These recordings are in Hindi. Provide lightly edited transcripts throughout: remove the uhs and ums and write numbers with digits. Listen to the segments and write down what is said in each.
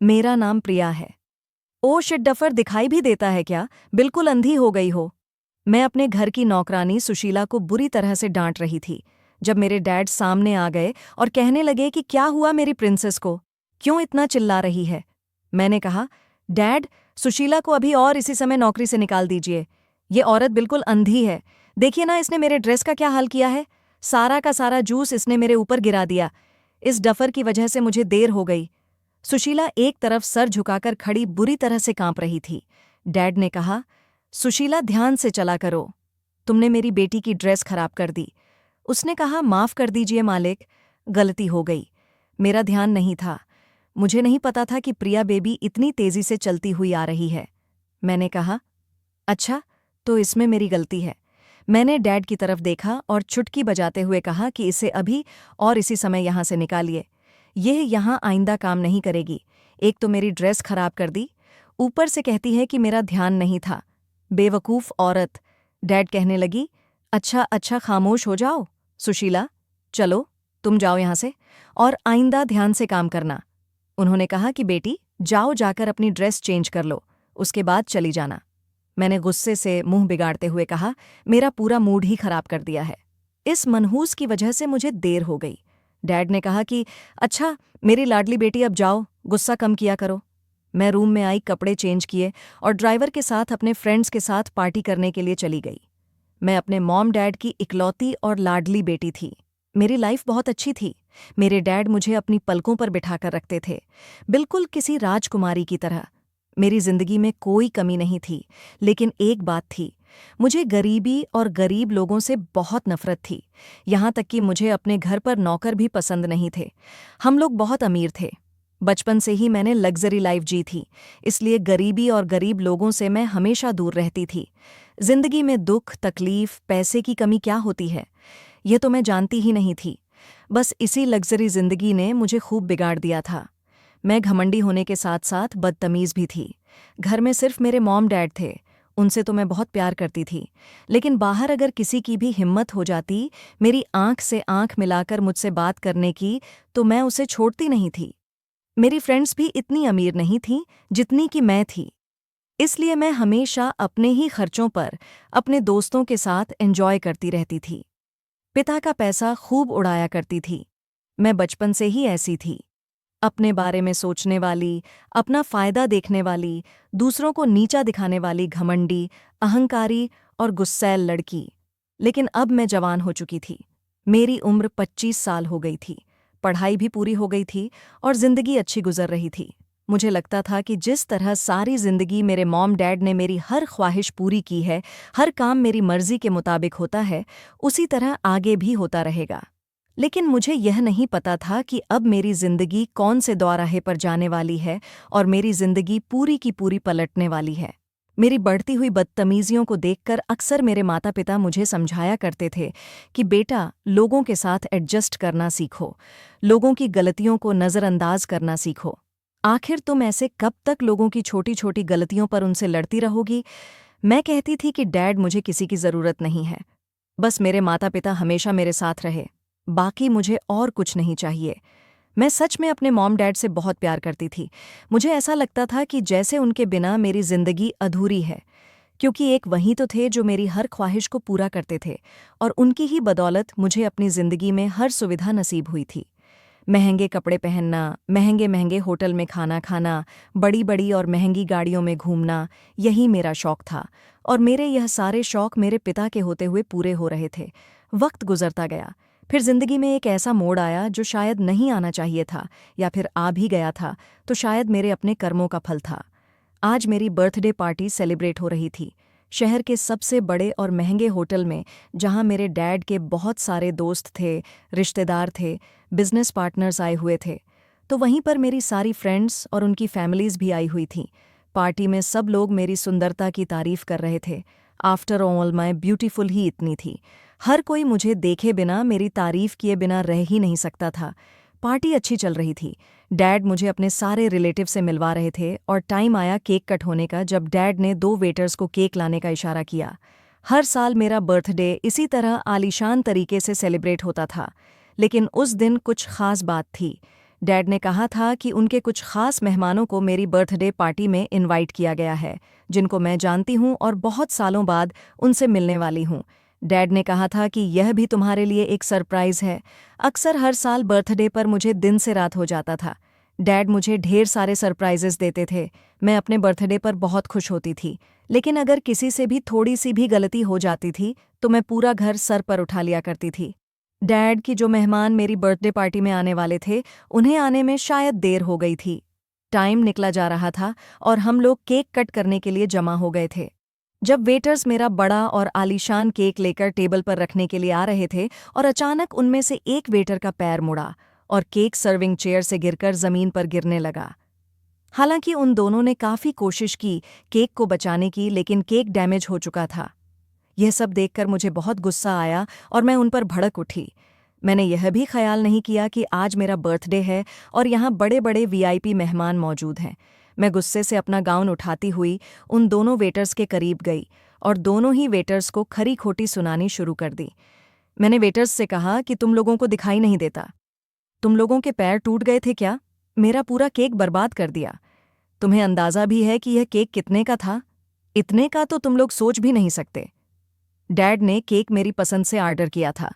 मेरा नाम प्रिया है। ओ शिट, डफर दिखाई भी देता है क्या? बिल्कुल अंधी हो गई हो। मैं अपने घर की नौकरानी सुशीला को बुरी तरह से डांट रही थी जब मेरे डैड सामने आ गए और कहने लगे कि क्या हुआ मेरी प्रिंसेस को, क्यों इतना चिल्ला रही है। मैंने कहा, डैड, सुशीला को अभी और इसी समय नौकरी से निकाल दीजिए। ये औरत बिल्कुल अंधी है। देखिए ना, इसने मेरे ड्रेस का क्या हाल किया है। सारा का सारा जूस इसने मेरे ऊपर गिरा दिया। इस डफर की वजह से मुझे देर हो गई। सुशीला एक तरफ सर झुकाकर खड़ी बुरी तरह से कांप रही थी। डैड ने कहा, सुशीला, ध्यान से चला करो। तुमने मेरी बेटी की ड्रेस खराब कर दी। उसने कहा, माफ कर दीजिए मालिक, गलती हो गई। मेरा ध्यान नहीं था। मुझे नहीं पता था कि प्रिया बेबी इतनी तेजी से चलती हुई आ रही है। मैंने कहा, अच्छा, तो इसमें मेरी गलती है। मैंने डैड की तरफ देखा और चुटकी बजाते हुए कहा कि इसे अभी और इसी समय यहां से निकालिए। यह यहां आइंदा काम नहीं करेगी। एक तो मेरी ड्रेस खराब कर दी, ऊपर से कहती है कि मेरा ध्यान नहीं था। बेवकूफ़ औरत। डैड कहने लगी, अच्छा अच्छा, खामोश हो जाओ। सुशीला, चलो, तुम जाओ यहां से और आइंदा ध्यान से काम करना। उन्होंने कहा कि बेटी, जाओ, जाकर अपनी ड्रेस चेंज कर लो, उसके बाद चली जाना। मैंने गुस्से से मुंह बिगाड़ते हुए कहा, मेरा पूरा मूड ही खराब कर दिया है। इस मनहूस की वजह से मुझे देर हो गई। डैड ने कहा कि अच्छा, मेरी लाडली बेटी, अब जाओ, गुस्सा कम किया करो। मैं रूम में आई, कपड़े चेंज किए और ड्राइवर के साथ अपने फ्रेंड्स के साथ पार्टी करने के लिए चली गई। मैं अपने मॉम डैड की इकलौती और लाडली बेटी थी। मेरी लाइफ बहुत अच्छी थी। मेरे डैड मुझे अपनी पलकों पर बिठाकर रखते थे, बिल्कुल किसी राजकुमारी की तरह। मेरी जिंदगी में कोई कमी नहीं थी, लेकिन एक बात थी, मुझे गरीबी और गरीब लोगों से बहुत नफरत थी। यहाँ तक कि मुझे अपने घर पर नौकर भी पसंद नहीं थे। हम लोग बहुत अमीर थे। बचपन से ही मैंने लग्जरी लाइफ जी थी, इसलिए गरीबी और गरीब लोगों से मैं हमेशा दूर रहती थी। जिंदगी में दुख, तकलीफ, पैसे की कमी क्या होती है, ये तो मैं जानती ही नहीं थी। बस इसी लग्जरी जिंदगी ने मुझे खूब बिगाड़ दिया था। मैं घमंडी होने के साथ साथ बदतमीज भी थी। घर में सिर्फ मेरे मॉम डैड थे, उनसे तो मैं बहुत प्यार करती थी। लेकिन बाहर अगर किसी की भी हिम्मत हो जाती मेरी आंख से आंख मिलाकर मुझसे बात करने की, तो मैं उसे छोड़ती नहीं थी। मेरी फ्रेंड्स भी इतनी अमीर नहीं थीं जितनी कि मैं थी, इसलिए मैं हमेशा अपने ही खर्चों पर अपने दोस्तों के साथ एंजॉय करती रहती थी। पिता का पैसा खूब उड़ाया करती थी। मैं बचपन से ही ऐसी थी, अपने बारे में सोचने वाली, अपना फायदा देखने वाली, दूसरों को नीचा दिखाने वाली घमंडी, अहंकारी और गुस्सैल लड़की। लेकिन अब मैं जवान हो चुकी थी। मेरी उम्र 25 साल हो गई थी, पढ़ाई भी पूरी हो गई थी और जिंदगी अच्छी गुजर रही थी। मुझे लगता था कि जिस तरह सारी जिंदगी मेरे मॉम डैड ने मेरी हर ख्वाहिश पूरी की है, हर काम मेरी मर्जी के मुताबिक होता है, उसी तरह आगे भी होता रहेगा। लेकिन मुझे यह नहीं पता था कि अब मेरी जिंदगी कौन से दौराहे पर जाने वाली है और मेरी जिंदगी पूरी की पूरी पलटने वाली है। मेरी बढ़ती हुई बदतमीजियों को देखकर अक्सर मेरे माता पिता मुझे समझाया करते थे कि बेटा, लोगों के साथ एडजस्ट करना सीखो, लोगों की गलतियों को नज़रअंदाज करना सीखो। आखिर तुम ऐसे कब तक लोगों की छोटी छोटी गलतियों पर उनसे लड़ती रहोगी? मैं कहती थी कि डैड, मुझे किसी की ज़रूरत नहीं है, बस मेरे माता पिता हमेशा मेरे साथ रहे, बाकी मुझे और कुछ नहीं चाहिए। मैं सच में अपने मॉम डैड से बहुत प्यार करती थी। मुझे ऐसा लगता था कि जैसे उनके बिना मेरी जिंदगी अधूरी है, क्योंकि एक वही तो थे जो मेरी हर ख्वाहिश को पूरा करते थे और उनकी ही बदौलत मुझे अपनी जिंदगी में हर सुविधा नसीब हुई थी। महंगे कपड़े पहनना, महंगे महंगे होटल में खाना खाना, बड़ी बड़ी और महंगी गाड़ियों में घूमना, यही मेरा शौक था। और मेरे यह सारे शौक मेरे पिता के होते हुए पूरे हो रहे थे। वक्त गुजरता गया, फिर जिंदगी में एक ऐसा मोड़ आया जो शायद नहीं आना चाहिए था, या फिर आ भी गया था तो शायद मेरे अपने कर्मों का फल था। आज मेरी बर्थडे पार्टी सेलिब्रेट हो रही थी, शहर के सबसे बड़े और महंगे होटल में, जहां मेरे डैड के बहुत सारे दोस्त थे, रिश्तेदार थे, बिजनेस पार्टनर्स आए हुए थे। तो वहीं पर मेरी सारी फ्रेंड्स और उनकी फैमिलीज भी आई हुई थीं। पार्टी में सब लोग मेरी सुंदरता की तारीफ कर रहे थे। आफ्टर ऑल, मैं ब्यूटीफुल ही इतनी थी। हर कोई मुझे देखे बिना, मेरी तारीफ किए बिना रह ही नहीं सकता था। पार्टी अच्छी चल रही थी। डैड मुझे अपने सारे रिलेटिव से मिलवा रहे थे और टाइम आया केक कट होने का, जब डैड ने 2 वेटर्स को केक लाने का इशारा किया। हर साल मेरा बर्थडे इसी तरह आलीशान तरीके से सेलिब्रेट होता था, लेकिन उस दिन कुछ खास बात थी। डैड ने कहा था कि उनके कुछ खास मेहमानों को मेरी बर्थडे पार्टी में इनवाइट किया गया है, जिनको मैं जानती हूँ और बहुत सालों बाद उनसे मिलने वाली हूँ। डैड ने कहा था कि यह भी तुम्हारे लिए एक सरप्राइज़ है। अक्सर हर साल बर्थडे पर मुझे दिन से रात हो जाता था। डैड मुझे ढेर सारे सरप्राइजेस देते थे। मैं अपने बर्थडे पर बहुत खुश होती थी, लेकिन अगर किसी से भी थोड़ी सी भी गलती हो जाती थी तो मैं पूरा घर सर पर उठा लिया करती थी। डैड की जो मेहमान मेरी बर्थडे पार्टी में आने वाले थे, उन्हें आने में शायद देर हो गई थी। टाइम निकला जा रहा था और हम लोग केक कट करने के लिए जमा हो गए थे। जब वेटर्स मेरा बड़ा और आलीशान केक लेकर टेबल पर रखने के लिए आ रहे थे और अचानक उनमें से एक वेटर का पैर मुड़ा और केक सर्विंग चेयर से गिरकर जमीन पर गिरने लगा। हालांकि उन दोनों ने काफ़ी कोशिश की केक को बचाने की, लेकिन केक डैमेज हो चुका था। यह सब देखकर मुझे बहुत गुस्सा आया और मैं उन पर भड़क उठी। मैंने यह भी ख्याल नहीं किया कि आज मेरा बर्थडे है और यहाँ बड़े बड़े वीआईपी मेहमान मौजूद हैं। मैं गुस्से से अपना गाउन उठाती हुई उन दोनों वेटर्स के करीब गई और दोनों ही वेटर्स को खरी खोटी सुनानी शुरू कर दी। मैंने वेटर्स से कहा कि तुम लोगों को दिखाई नहीं देता? तुम लोगों के पैर टूट गए थे क्या? मेरा पूरा केक बर्बाद कर दिया। तुम्हें अंदाज़ा भी है कि यह केक कितने का था? इतने का तो तुम लोग सोच भी नहीं सकते। डैड ने केक मेरी पसंद से ऑर्डर किया था।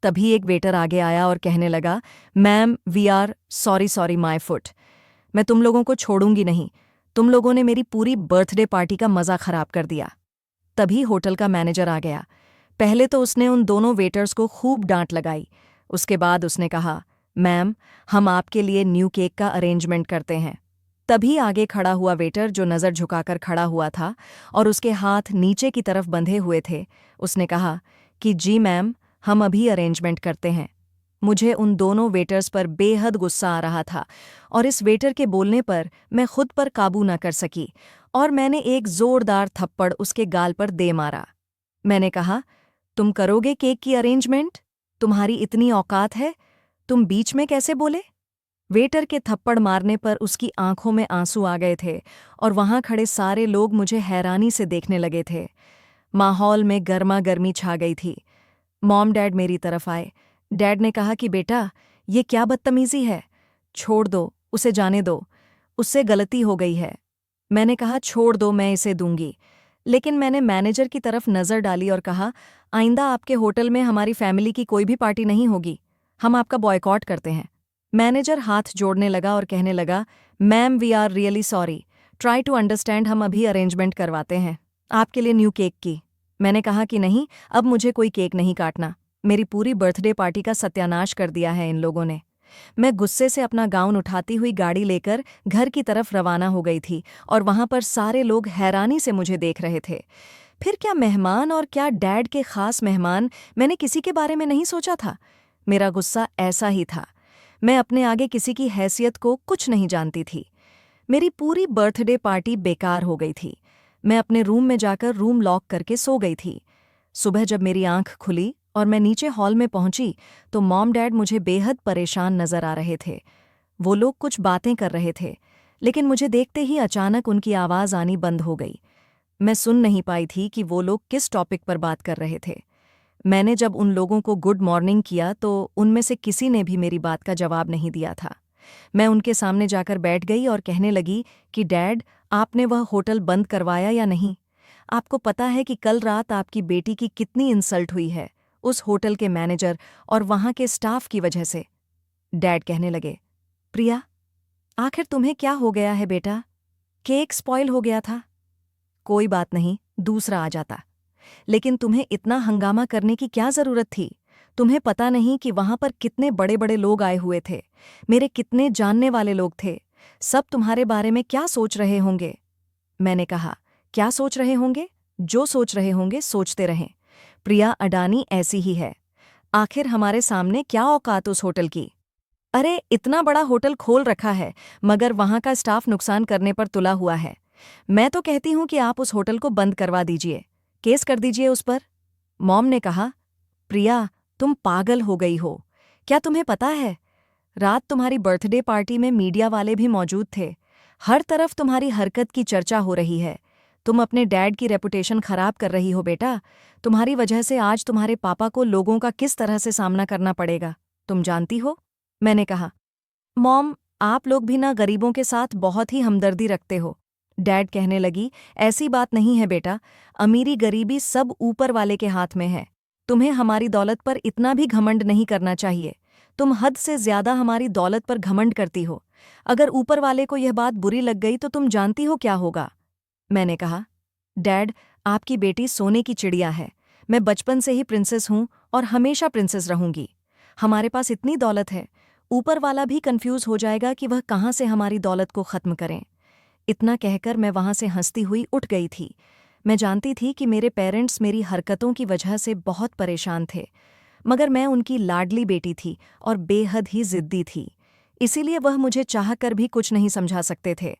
तभी एक वेटर आगे आया और कहने लगा, ma'am we are sorry my foot. मैं तुम लोगों को छोड़ूंगी नहीं। तुम लोगों ने मेरी पूरी बर्थडे पार्टी का मज़ा खराब कर दिया। तभी होटल का मैनेजर आ गया। पहले तो उसने उन दोनों वेटर्स को खूब डांट लगाई। उसके बाद उसने कहा, मैम हम आपके लिए न्यू केक का अरेंजमेंट करते हैं। तभी आगे खड़ा हुआ वेटर, जो नज़र झुकाकर खड़ा हुआ था और उसके हाथ नीचे की तरफ बंधे हुए थे, उसने कहा कि जी मैम, हम अभी अरेंजमेंट करते हैं। मुझे उन दोनों वेटर्स पर बेहद गुस्सा आ रहा था और इस वेटर के बोलने पर मैं खुद पर काबू न कर सकी और मैंने एक जोरदार थप्पड़ उसके गाल पर दे मारा। मैंने कहा, तुम करोगे केक की अरेंजमेंट? तुम्हारी इतनी औकात है? तुम बीच में कैसे बोले? वेटर के थप्पड़ मारने पर उसकी आंखों में आंसू आ गए थे और वहां खड़े सारे लोग मुझे हैरानी से देखने लगे थे। माहौल में गर्मा गर्मी छा गई थी। मॉम डैड मेरी तरफ आए। डैड ने कहा कि बेटा, ये क्या बदतमीजी है? छोड़ दो, उसे जाने दो। उससे गलती हो गई है। मैंने कहा, छोड़ दो, मैं इसे दूंगी। लेकिन मैंने मैनेजर की तरफ नज़र डाली और कहा, आइंदा आपके होटल में हमारी फैमिली की कोई भी पार्टी नहीं होगी। हम आपका बॉयकॉट करते हैं। मैनेजर हाथ जोड़ने लगा और कहने लगा, ma'am we are really sorry, try to understand, हम अभी अरेंजमेंट करवाते हैं आपके लिए न्यू केक की। मैंने कहा कि नहीं, अब मुझे कोई केक नहीं काटना। मेरी पूरी बर्थडे पार्टी का सत्यानाश कर दिया है इन लोगों ने। मैं गुस्से से अपना गाउन उठाती हुई गाड़ी लेकर घर की तरफ रवाना हो गई थी और वहां पर सारे लोग हैरानी से मुझे देख रहे थे। फिर क्या मेहमान और क्या डैड के खास मेहमान, मैंने किसी के बारे में नहीं सोचा था। मेरा गुस्सा ऐसा ही था। मैं अपने आगे किसी की हैसियत को कुछ नहीं जानती थी। मेरी पूरी बर्थडे पार्टी बेकार हो गई थी। मैं अपने रूम में जाकर रूम लॉक करके सो गई थी। सुबह जब मेरी आंख खुली और मैं नीचे हॉल में पहुंची तो मॉम डैड मुझे बेहद परेशान नजर आ रहे थे। वो लोग कुछ बातें कर रहे थे, लेकिन मुझे देखते ही अचानक उनकी आवाज़ आनी बंद हो गई। मैं सुन नहीं पाई थी कि वो लोग किस टॉपिक पर बात कर रहे थे। मैंने जब उन लोगों को गुड मॉर्निंग किया तो उनमें से किसी ने भी मेरी बात का जवाब नहीं दिया था। मैं उनके सामने जाकर बैठ गई और कहने लगी कि डैड, आपने वह होटल बंद करवाया या नहीं? आपको पता है कि कल रात आपकी बेटी की कितनी इंसल्ट हुई है उस होटल के मैनेजर और वहां के स्टाफ की वजह से। डैड कहने लगे, प्रिया, आखिर तुम्हें क्या हो गया है बेटा? केक स्पॉइल हो गया था। कोई बात नहीं, दूसरा आ जाता। लेकिन तुम्हें इतना हंगामा करने की क्या जरूरत थी? तुम्हें पता नहीं कि वहां पर कितने बड़े बड़े लोग आए हुए थे, मेरे कितने जानने वाले लोग थे। सब तुम्हारे बारे में क्या सोच रहे होंगे? मैंने कहा, क्या सोच रहे होंगे? जो सोच रहे होंगे सोचते रहें। प्रिया अडानी ऐसी ही है। आखिर हमारे सामने क्या औकात उस होटल की? अरे, इतना बड़ा होटल खोल रखा है, मगर वहां का स्टाफ नुकसान करने पर तुला हुआ है। मैं तो कहती हूं कि आप उस होटल को बंद करवा दीजिए, केस कर दीजिए उस पर। मॉम ने कहा, प्रिया, तुम पागल हो गई हो। क्या तुम्हें पता है, रात तुम्हारी बर्थडे पार्टी में मीडिया वाले भी मौजूद थे। हर तरफ तुम्हारी हरकत की चर्चा हो रही है। तुम अपने डैड की रेपुटेशन खराब कर रही हो बेटा। तुम्हारी वजह से आज तुम्हारे पापा को लोगों का किस तरह से सामना करना पड़ेगा, तुम जानती हो? मैंने कहा, मॉम, आप लोग भी ना गरीबों के साथ बहुत ही हमदर्दी रखते हो। डैड कहने लगी, ऐसी बात नहीं है बेटा, अमीरी गरीबी सब ऊपर वाले के हाथ में है। तुम्हें हमारी दौलत पर इतना भी घमंड नहीं करना चाहिए। तुम हद से ज्यादा हमारी दौलत पर घमंड करती हो। अगर ऊपर वाले को यह बात बुरी लग गई तो तुम जानती हो क्या होगा। मैंने कहा, डैड, आपकी बेटी सोने की चिड़िया है। मैं बचपन से ही प्रिंसेस हूं और हमेशा प्रिंसेस रहूंगी। हमारे पास इतनी दौलत है, ऊपर वाला भी कंफ्यूज हो जाएगा कि वह कहाँ से हमारी दौलत को खत्म करें। इतना कहकर मैं वहां से हंसती हुई उठ गई थी। मैं जानती थी कि मेरे पेरेंट्स मेरी हरकतों की वजह से बहुत परेशान थे, मगर मैं उनकी लाडली बेटी थी और बेहद ही जिद्दी थी। इसीलिए वह मुझे चाहकर भी कुछ नहीं समझा सकते थे।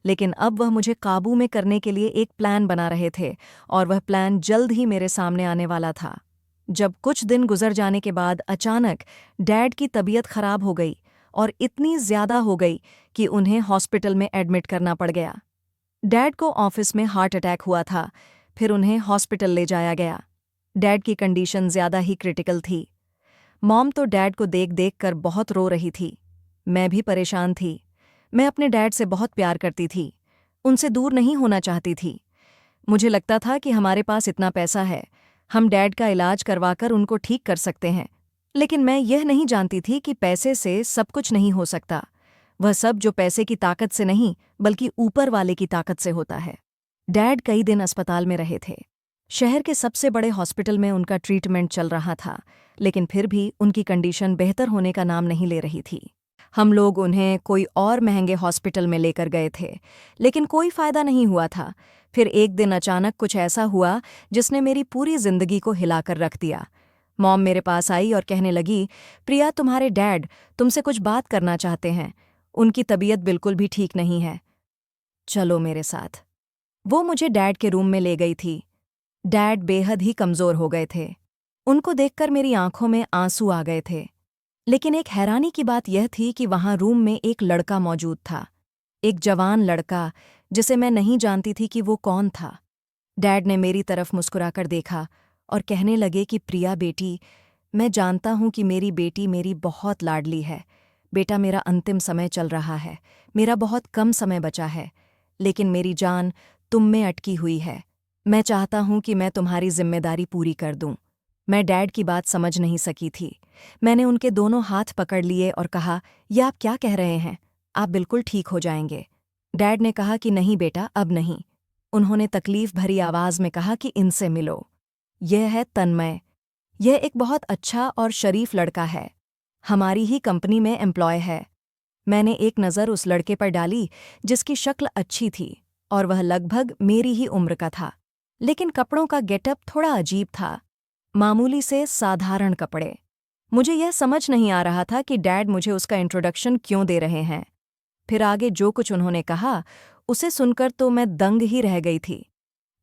लेकिन अब वह मुझे काबू में करने के लिए एक प्लान बना रहे थे, और वह प्लान जल्द ही मेरे सामने आने वाला था। जब कुछ दिन गुजर जाने के बाद अचानक डैड की तबीयत खराब हो गई, और इतनी ज्यादा हो गई कि उन्हें हॉस्पिटल में एडमिट करना पड़ गया। डैड को ऑफिस में हार्ट अटैक हुआ था, फिर उन्हें हॉस्पिटल ले जाया गया। डैड की कंडीशन ज्यादा ही क्रिटिकल थी। मॉम तो डैड को देख देख कर बहुत रो रही थी। मैं भी परेशान थी। मैं अपने डैड से बहुत प्यार करती थी, उनसे दूर नहीं होना चाहती थी। मुझे लगता था कि हमारे पास इतना पैसा है, हम डैड का इलाज करवाकर उनको ठीक कर सकते हैं। लेकिन मैं यह नहीं जानती थी कि पैसे से सब कुछ नहीं हो सकता। वह सब जो पैसे की ताकत से नहीं, बल्कि ऊपर वाले की ताकत से होता है। डैड कई दिन अस्पताल में रहे थे। शहर के सबसे बड़े हॉस्पिटल में उनका ट्रीटमेंट चल रहा था, लेकिन फिर भी उनकी कंडीशन बेहतर होने का नाम नहीं ले रही थी। हम लोग उन्हें कोई और महंगे हॉस्पिटल में लेकर गए थे, लेकिन कोई फायदा नहीं हुआ था। फिर एक दिन अचानक कुछ ऐसा हुआ जिसने मेरी पूरी जिंदगी को हिलाकर रख दिया। मॉम मेरे पास आई और कहने लगी, प्रिया, तुम्हारे डैड तुमसे कुछ बात करना चाहते हैं। उनकी तबीयत बिल्कुल भी ठीक नहीं है, चलो मेरे साथ। वो मुझे डैड के रूम में ले गई थी। डैड बेहद ही कमजोर हो गए थे। उनको देखकर मेरी आंखों में आंसू आ गए थे। लेकिन एक हैरानी की बात यह थी कि वहां रूम में एक लड़का मौजूद था, एक जवान लड़का जिसे मैं नहीं जानती थी कि वो कौन था। डैड ने मेरी तरफ मुस्कुराकर देखा और कहने लगे कि प्रिया बेटी, मैं जानता हूं कि मेरी बेटी मेरी बहुत लाडली है। बेटा, मेरा अंतिम समय चल रहा है, मेरा बहुत कम समय बचा है, लेकिन मेरी जान तुम में अटकी हुई है। मैं चाहता हूं कि मैं तुम्हारी जिम्मेदारी पूरी कर दूं। मैं डैड की बात समझ नहीं सकी थी। मैंने उनके दोनों हाथ पकड़ लिए और कहा, यह आप क्या कह रहे हैं? आप बिल्कुल ठीक हो जाएंगे। डैड ने कहा कि नहीं बेटा, अब नहीं। उन्होंने तकलीफ भरी आवाज में कहा कि इनसे मिलो। यह है तन्मय। यह एक बहुत अच्छा और शरीफ लड़का है, हमारी ही कंपनी में एम्प्लॉय है। मैंने एक नज़र उस लड़के पर डाली जिसकी शक्ल अच्छी थी और वह लगभग मेरी ही उम्र का था, लेकिन कपड़ों का गेटअप थोड़ा अजीब था, मामूली से साधारण कपड़े। मुझे यह समझ नहीं आ रहा था कि डैड मुझे उसका इंट्रोडक्शन क्यों दे रहे हैं। फिर आगे जो कुछ उन्होंने कहा, उसे सुनकर तो मैं दंग ही रह गई थी।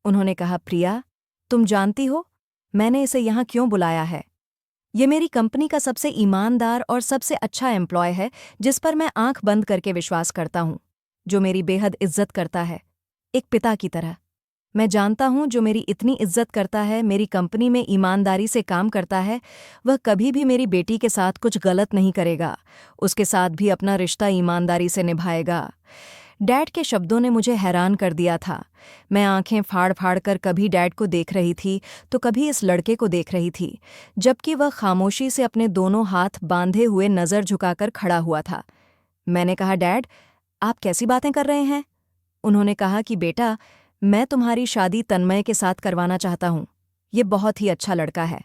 उन्होंने कहा, प्रिया, तुम जानती हो मैंने इसे यहाँ क्यों बुलाया है? ये मेरी कंपनी का सबसे ईमानदार और सबसे अच्छा एम्प्लॉय है, जिस पर मैं आंख बंद करके विश्वास करता हूँ, जो मेरी बेहद इज्जत करता है, एक पिता की तरह। मैं जानता हूँ जो मेरी इतनी इज्जत करता है, मेरी कंपनी में ईमानदारी से काम करता है, वह कभी भी मेरी बेटी के साथ कुछ गलत नहीं करेगा, उसके साथ भी अपना रिश्ता ईमानदारी से निभाएगा। डैड के शब्दों ने मुझे हैरान कर दिया था। मैं आंखें फाड़ फाड़ कर कभी डैड को देख रही थी तो कभी इस लड़के को देख रही थी, जबकि वह खामोशी से अपने दोनों हाथ बांधे हुए नज़र झुकाकर खड़ा हुआ था। मैंने कहा, डैड, आप कैसी बातें कर रहे हैं? उन्होंने कहा कि बेटा, मैं तुम्हारी शादी तन्मय के साथ करवाना चाहता हूँ। ये बहुत ही अच्छा लड़का है,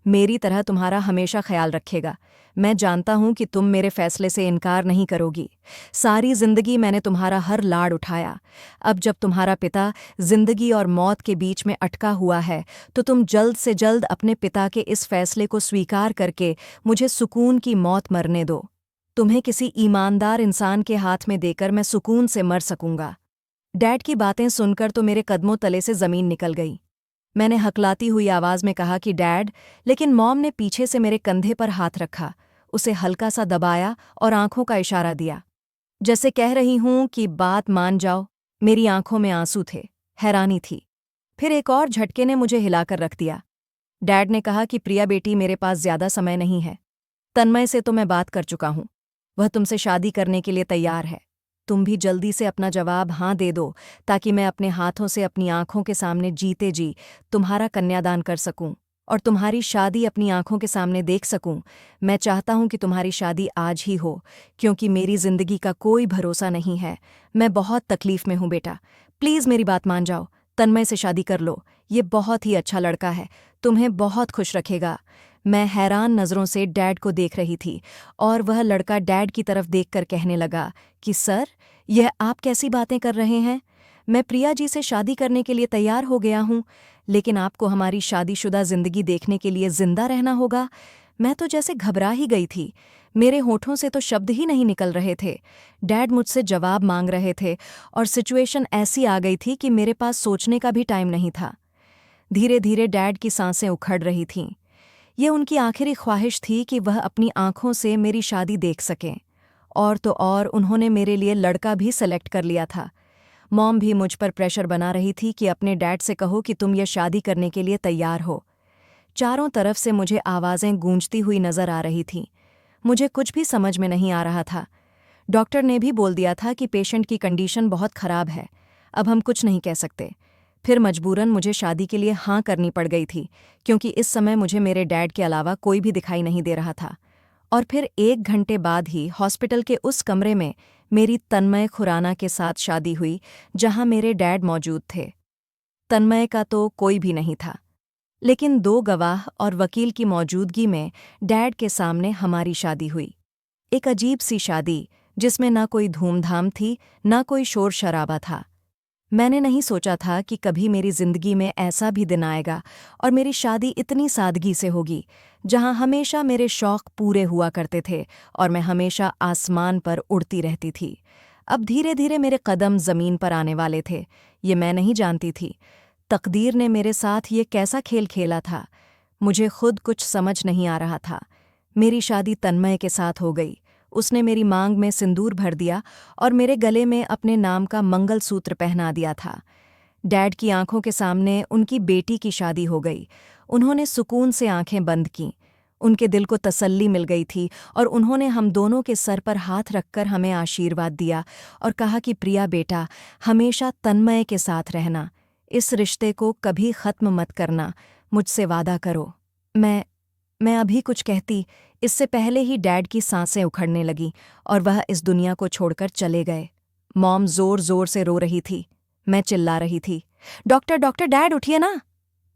मेरी तरह तुम्हारा हमेशा ख्याल रखेगा। मैं जानता हूं कि तुम मेरे फैसले से इनकार नहीं करोगी। सारी जिंदगी मैंने तुम्हारा हर लाड़ उठाया। अब जब तुम्हारा पिता जिंदगी और मौत के बीच में अटका हुआ है, तो तुम जल्द से जल्द अपने पिता के इस फैसले को स्वीकार करके मुझे सुकून की मौत मरने दो। तुम्हें किसी ईमानदार इंसान के हाथ में देकर मैं सुकून से मर सकूंगा। डैड की बातें सुनकर तो मेरे कदमों तले से जमीन निकल गई। मैंने हकलाती हुई आवाज में कहा कि डैड, लेकिन मॉम ने पीछे से मेरे कंधे पर हाथ रखा, उसे हल्का सा दबाया और आंखों का इशारा दिया, जैसे कह रही हूं कि बात मान जाओ। मेरी आंखों में आंसू थे, हैरानी थी। फिर एक और झटके ने मुझे हिलाकर रख दिया। डैड ने कहा कि प्रिया बेटी, मेरे पास ज्यादा समय नहीं है। तन्मय से तो मैं बात कर चुका हूं, वह तुमसे शादी करने के लिए तैयार है। तुम भी जल्दी से अपना जवाब हाँ दे दो, ताकि मैं अपने हाथों से अपनी आंखों के सामने जीते जी तुम्हारा कन्यादान कर सकूं और तुम्हारी शादी अपनी आंखों के सामने देख सकूं। मैं चाहता हूं कि तुम्हारी शादी आज ही हो, क्योंकि मेरी जिंदगी का कोई भरोसा नहीं है। मैं बहुत तकलीफ में हूं बेटा, प्लीज मेरी बात मान जाओ। तन्मय से शादी कर लो, ये बहुत ही अच्छा लड़का है, तुम्हें बहुत खुश रखेगा। मैं हैरान नज़रों से डैड को देख रही थी और वह लड़का डैड की तरफ देखकर कहने लगा कि सर, यह आप कैसी बातें कर रहे हैं? मैं प्रिया जी से शादी करने के लिए तैयार हो गया हूँ, लेकिन आपको हमारी शादीशुदा जिंदगी देखने के लिए जिंदा रहना होगा। मैं तो जैसे घबरा ही गई थी, मेरे होठों से तो शब्द ही नहीं निकल रहे थे। डैड मुझसे जवाब मांग रहे थे और सिचुएशन ऐसी आ गई थी कि मेरे पास सोचने का भी टाइम नहीं था। धीरे धीरे डैड की सांसें उखड़ रही थीं। ये उनकी आखिरी ख्वाहिश थी कि वह अपनी आंखों से मेरी शादी देख सकें। और तो और उन्होंने मेरे लिए लड़का भी सेलेक्ट कर लिया था। मॉम भी मुझ पर प्रेशर बना रही थी कि अपने डैड से कहो कि तुम यह शादी करने के लिए तैयार हो। चारों तरफ से मुझे आवाज़ें गूंजती हुई नजर आ रही थीं। मुझे कुछ भी समझ में नहीं आ रहा था। डॉक्टर ने भी बोल दिया था कि पेशेंट की कंडीशन बहुत खराब है, अब हम कुछ नहीं कह सकते। फिर मजबूरन मुझे शादी के लिए हाँ करनी पड़ गई थी, क्योंकि इस समय मुझे मेरे डैड के अलावा कोई भी दिखाई नहीं दे रहा था। और फिर 1 घंटे बाद ही हॉस्पिटल के उस कमरे में मेरी तन्मय खुराना के साथ शादी हुई, जहां मेरे डैड मौजूद थे। तन्मय का तो कोई भी नहीं था, लेकिन 2 गवाह और वकील की मौजूदगी में डैड के सामने हमारी शादी हुई। एक अजीब सी शादी, जिसमें ना कोई धूमधाम थी, ना कोई शोर शराबा था। मैंने नहीं सोचा था कि कभी मेरी जिंदगी में ऐसा भी दिन आएगा और मेरी शादी इतनी सादगी से होगी, जहां हमेशा मेरे शौक पूरे हुआ करते थे और मैं हमेशा आसमान पर उड़ती रहती थी। अब धीरे धीरे मेरे कदम जमीन पर आने वाले थे, ये मैं नहीं जानती थी। तकदीर ने मेरे साथ ये कैसा खेल खेला था, मुझे खुद कुछ समझ नहीं आ रहा था। मेरी शादी तन्मय के साथ हो गई। उसने मेरी मांग में सिंदूर भर दिया और मेरे गले में अपने नाम का मंगलसूत्र पहना दिया था। डैड की आंखों के सामने उनकी बेटी की शादी हो गई। उन्होंने सुकून से आंखें बंद कीं। उनके दिल को तसल्ली मिल गई थी और उन्होंने हम दोनों के सर पर हाथ रखकर हमें आशीर्वाद दिया और कहा कि प्रिया बेटा, हमेशा तन्मय के साथ रहना, इस रिश्ते को कभी खत्म मत करना, मुझसे वादा करो। मैं अभी कुछ कहती, इससे पहले ही डैड की सांसें उखड़ने लगीं और वह इस दुनिया को छोड़कर चले गए। मॉम जोर जोर से रो रही थी। मैं चिल्ला रही थी, डॉक्टर डॉक्टर, डैड उठिए ना।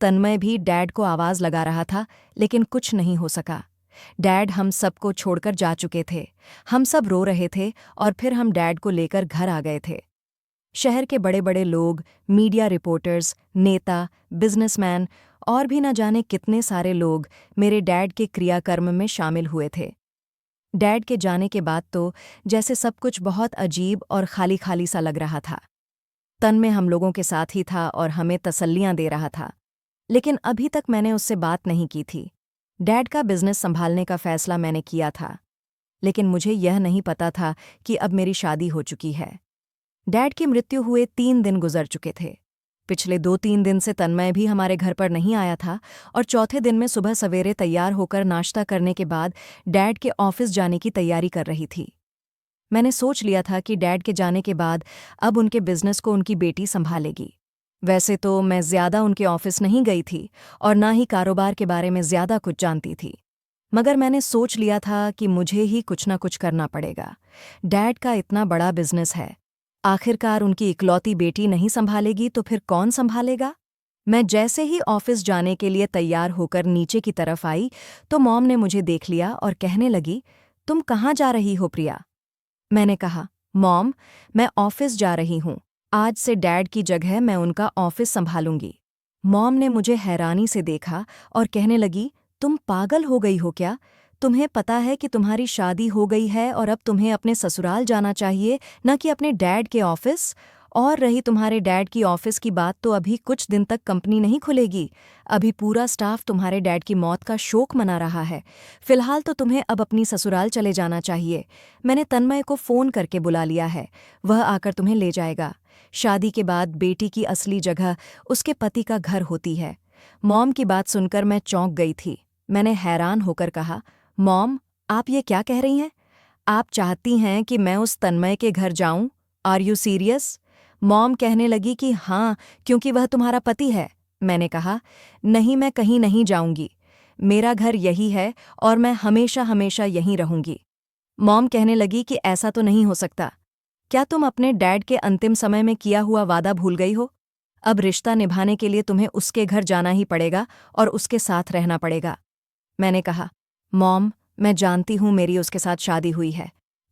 तन्मय भी डैड को आवाज लगा रहा था, लेकिन कुछ नहीं हो सका। डैड हम सबको छोड़कर जा चुके थे। हम सब रो रहे थे और फिर हम डैड को लेकर घर आ गए थे। शहर के बड़े बड़े लोग, मीडिया रिपोर्टर्स, नेता, बिजनेसमैन और भी न जाने कितने सारे लोग मेरे डैड के क्रियाकर्म में शामिल हुए थे। डैड के जाने के बाद तो जैसे सब कुछ बहुत अजीब और खाली खाली सा लग रहा था। तन में हम लोगों के साथ ही था और हमें तसल्लियां दे रहा था, लेकिन अभी तक मैंने उससे बात नहीं की थी। डैड का बिजनेस संभालने का फैसला मैंने किया था, लेकिन मुझे यह नहीं पता था कि अब मेरी शादी हो चुकी है। डैड की मृत्यु हुए 3 दिन गुजर चुके थे। पिछले 2-3 दिन से तन्मय भी हमारे घर पर नहीं आया था और चौथे दिन में सुबह सवेरे तैयार होकर नाश्ता करने के बाद डैड के ऑफिस जाने की तैयारी कर रही थी। मैंने सोच लिया था कि डैड के जाने के बाद अब उनके बिजनेस को उनकी बेटी संभालेगी। वैसे तो मैं ज्यादा उनके ऑफिस नहीं गई थी और ना ही कारोबार के बारे में ज्यादा कुछ जानती थी, मगर मैंने सोच लिया था कि मुझे ही कुछ ना कुछ करना पड़ेगा। डैड का इतना बड़ा बिजनेस है, आखिरकार उनकी इकलौती बेटी नहीं संभालेगी तो फिर कौन संभालेगा? मैं जैसे ही ऑफिस जाने के लिए तैयार होकर नीचे की तरफ आई तो मॉम ने मुझे देख लिया और कहने लगी, तुम कहाँ जा रही हो प्रिया? मैंने कहा, मॉम, मैं ऑफिस जा रही हूँ। आज से डैड की जगह मैं उनका ऑफिस संभालूंगी। मॉम ने मुझे हैरानी से देखा और कहने लगी, तुम पागल हो गई हो क्या? तुम्हें पता है कि तुम्हारी शादी हो गई है और अब तुम्हें अपने ससुराल जाना चाहिए, न कि अपने डैड के ऑफिस। और रही तुम्हारे डैड की ऑफिस की बात, तो अभी कुछ दिन तक कंपनी नहीं खुलेगी। अभी पूरा स्टाफ तुम्हारे डैड की मौत का शोक मना रहा है। फिलहाल तो तुम्हें अब अपनी ससुराल चले जाना चाहिए। मैंने तन्मय को फ़ोन करके बुला लिया है, वह आकर तुम्हें ले जाएगा। शादी के बाद बेटी की असली जगह उसके पति का घर होती है। मॉम की बात सुनकर मैं चौंक गई थी। मैंने हैरान होकर कहा, मॉम, आप ये क्या कह रही हैं? आप चाहती हैं कि मैं उस तन्मय के घर जाऊं? Are you serious? मॉम कहने लगी कि हाँ, क्योंकि वह तुम्हारा पति है। मैंने कहा, नहीं, मैं कहीं नहीं जाऊंगी। मेरा घर यही है और मैं हमेशा हमेशा यहीं रहूंगी। मॉम कहने लगी कि ऐसा तो नहीं हो सकता। क्या तुम अपने डैड के अंतिम समय में किया हुआ वादा भूल गई हो? अब रिश्ता निभाने के लिए तुम्हें उसके घर जाना ही पड़ेगा और उसके साथ रहना पड़ेगा। मैंने कहा, मॉम, मैं जानती हूं मेरी उसके साथ शादी हुई है।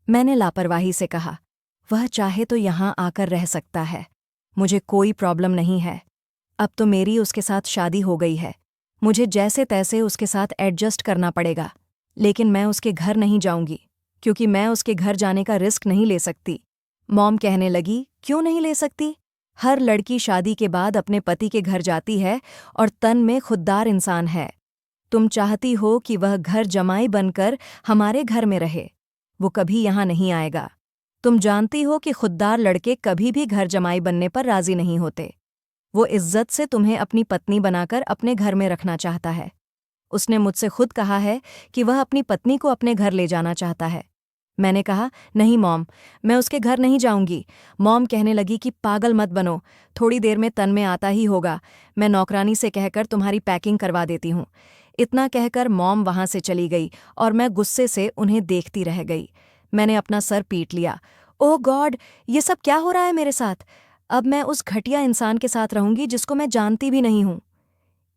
मैंने लापरवाही से कहा, वह चाहे तो यहां आकर रह सकता है, मुझे कोई प्रॉब्लम नहीं है। अब तो मेरी उसके साथ शादी हो गई है, मुझे जैसे तैसे उसके साथ एडजस्ट करना पड़ेगा। लेकिन मैं उसके घर नहीं जाऊंगी, क्योंकि मैं उसके घर जाने का रिस्क नहीं ले सकती। मॉम कहने लगी, क्यों नहीं ले सकती? हर लड़की शादी के बाद अपने पति के घर जाती है और तन में खुददार इंसान है। तुम चाहती हो कि वह घर जमाई बनकर हमारे घर में रहे। वो कभी यहाँ नहीं आएगा। तुम जानती हो कि खुददार लड़के कभी भी घर जमाई बनने पर राजी नहीं होते। वो इज्जत से तुम्हें अपनी पत्नी बनाकर अपने घर में रखना चाहता है। उसने मुझसे खुद कहा है कि वह अपनी पत्नी को अपने घर ले जाना चाहता है। मैंने कहा, नहीं मॉम, मैं उसके घर नहीं जाऊंगी। मॉम कहने लगी कि पागल मत बनो, थोड़ी देर में तन में आता ही होगा, मैं नौकरानी से कहकर तुम्हारी पैकिंग करवा देती हूँ। इतना कहकर मॉम वहां से चली गई और मैं गुस्से से उन्हें देखती रह गई। मैंने अपना सर पीट लिया। ओह गॉड, ये सब क्या हो रहा है मेरे साथ? अब मैं उस घटिया इंसान के साथ रहूंगी जिसको मैं जानती भी नहीं हूं।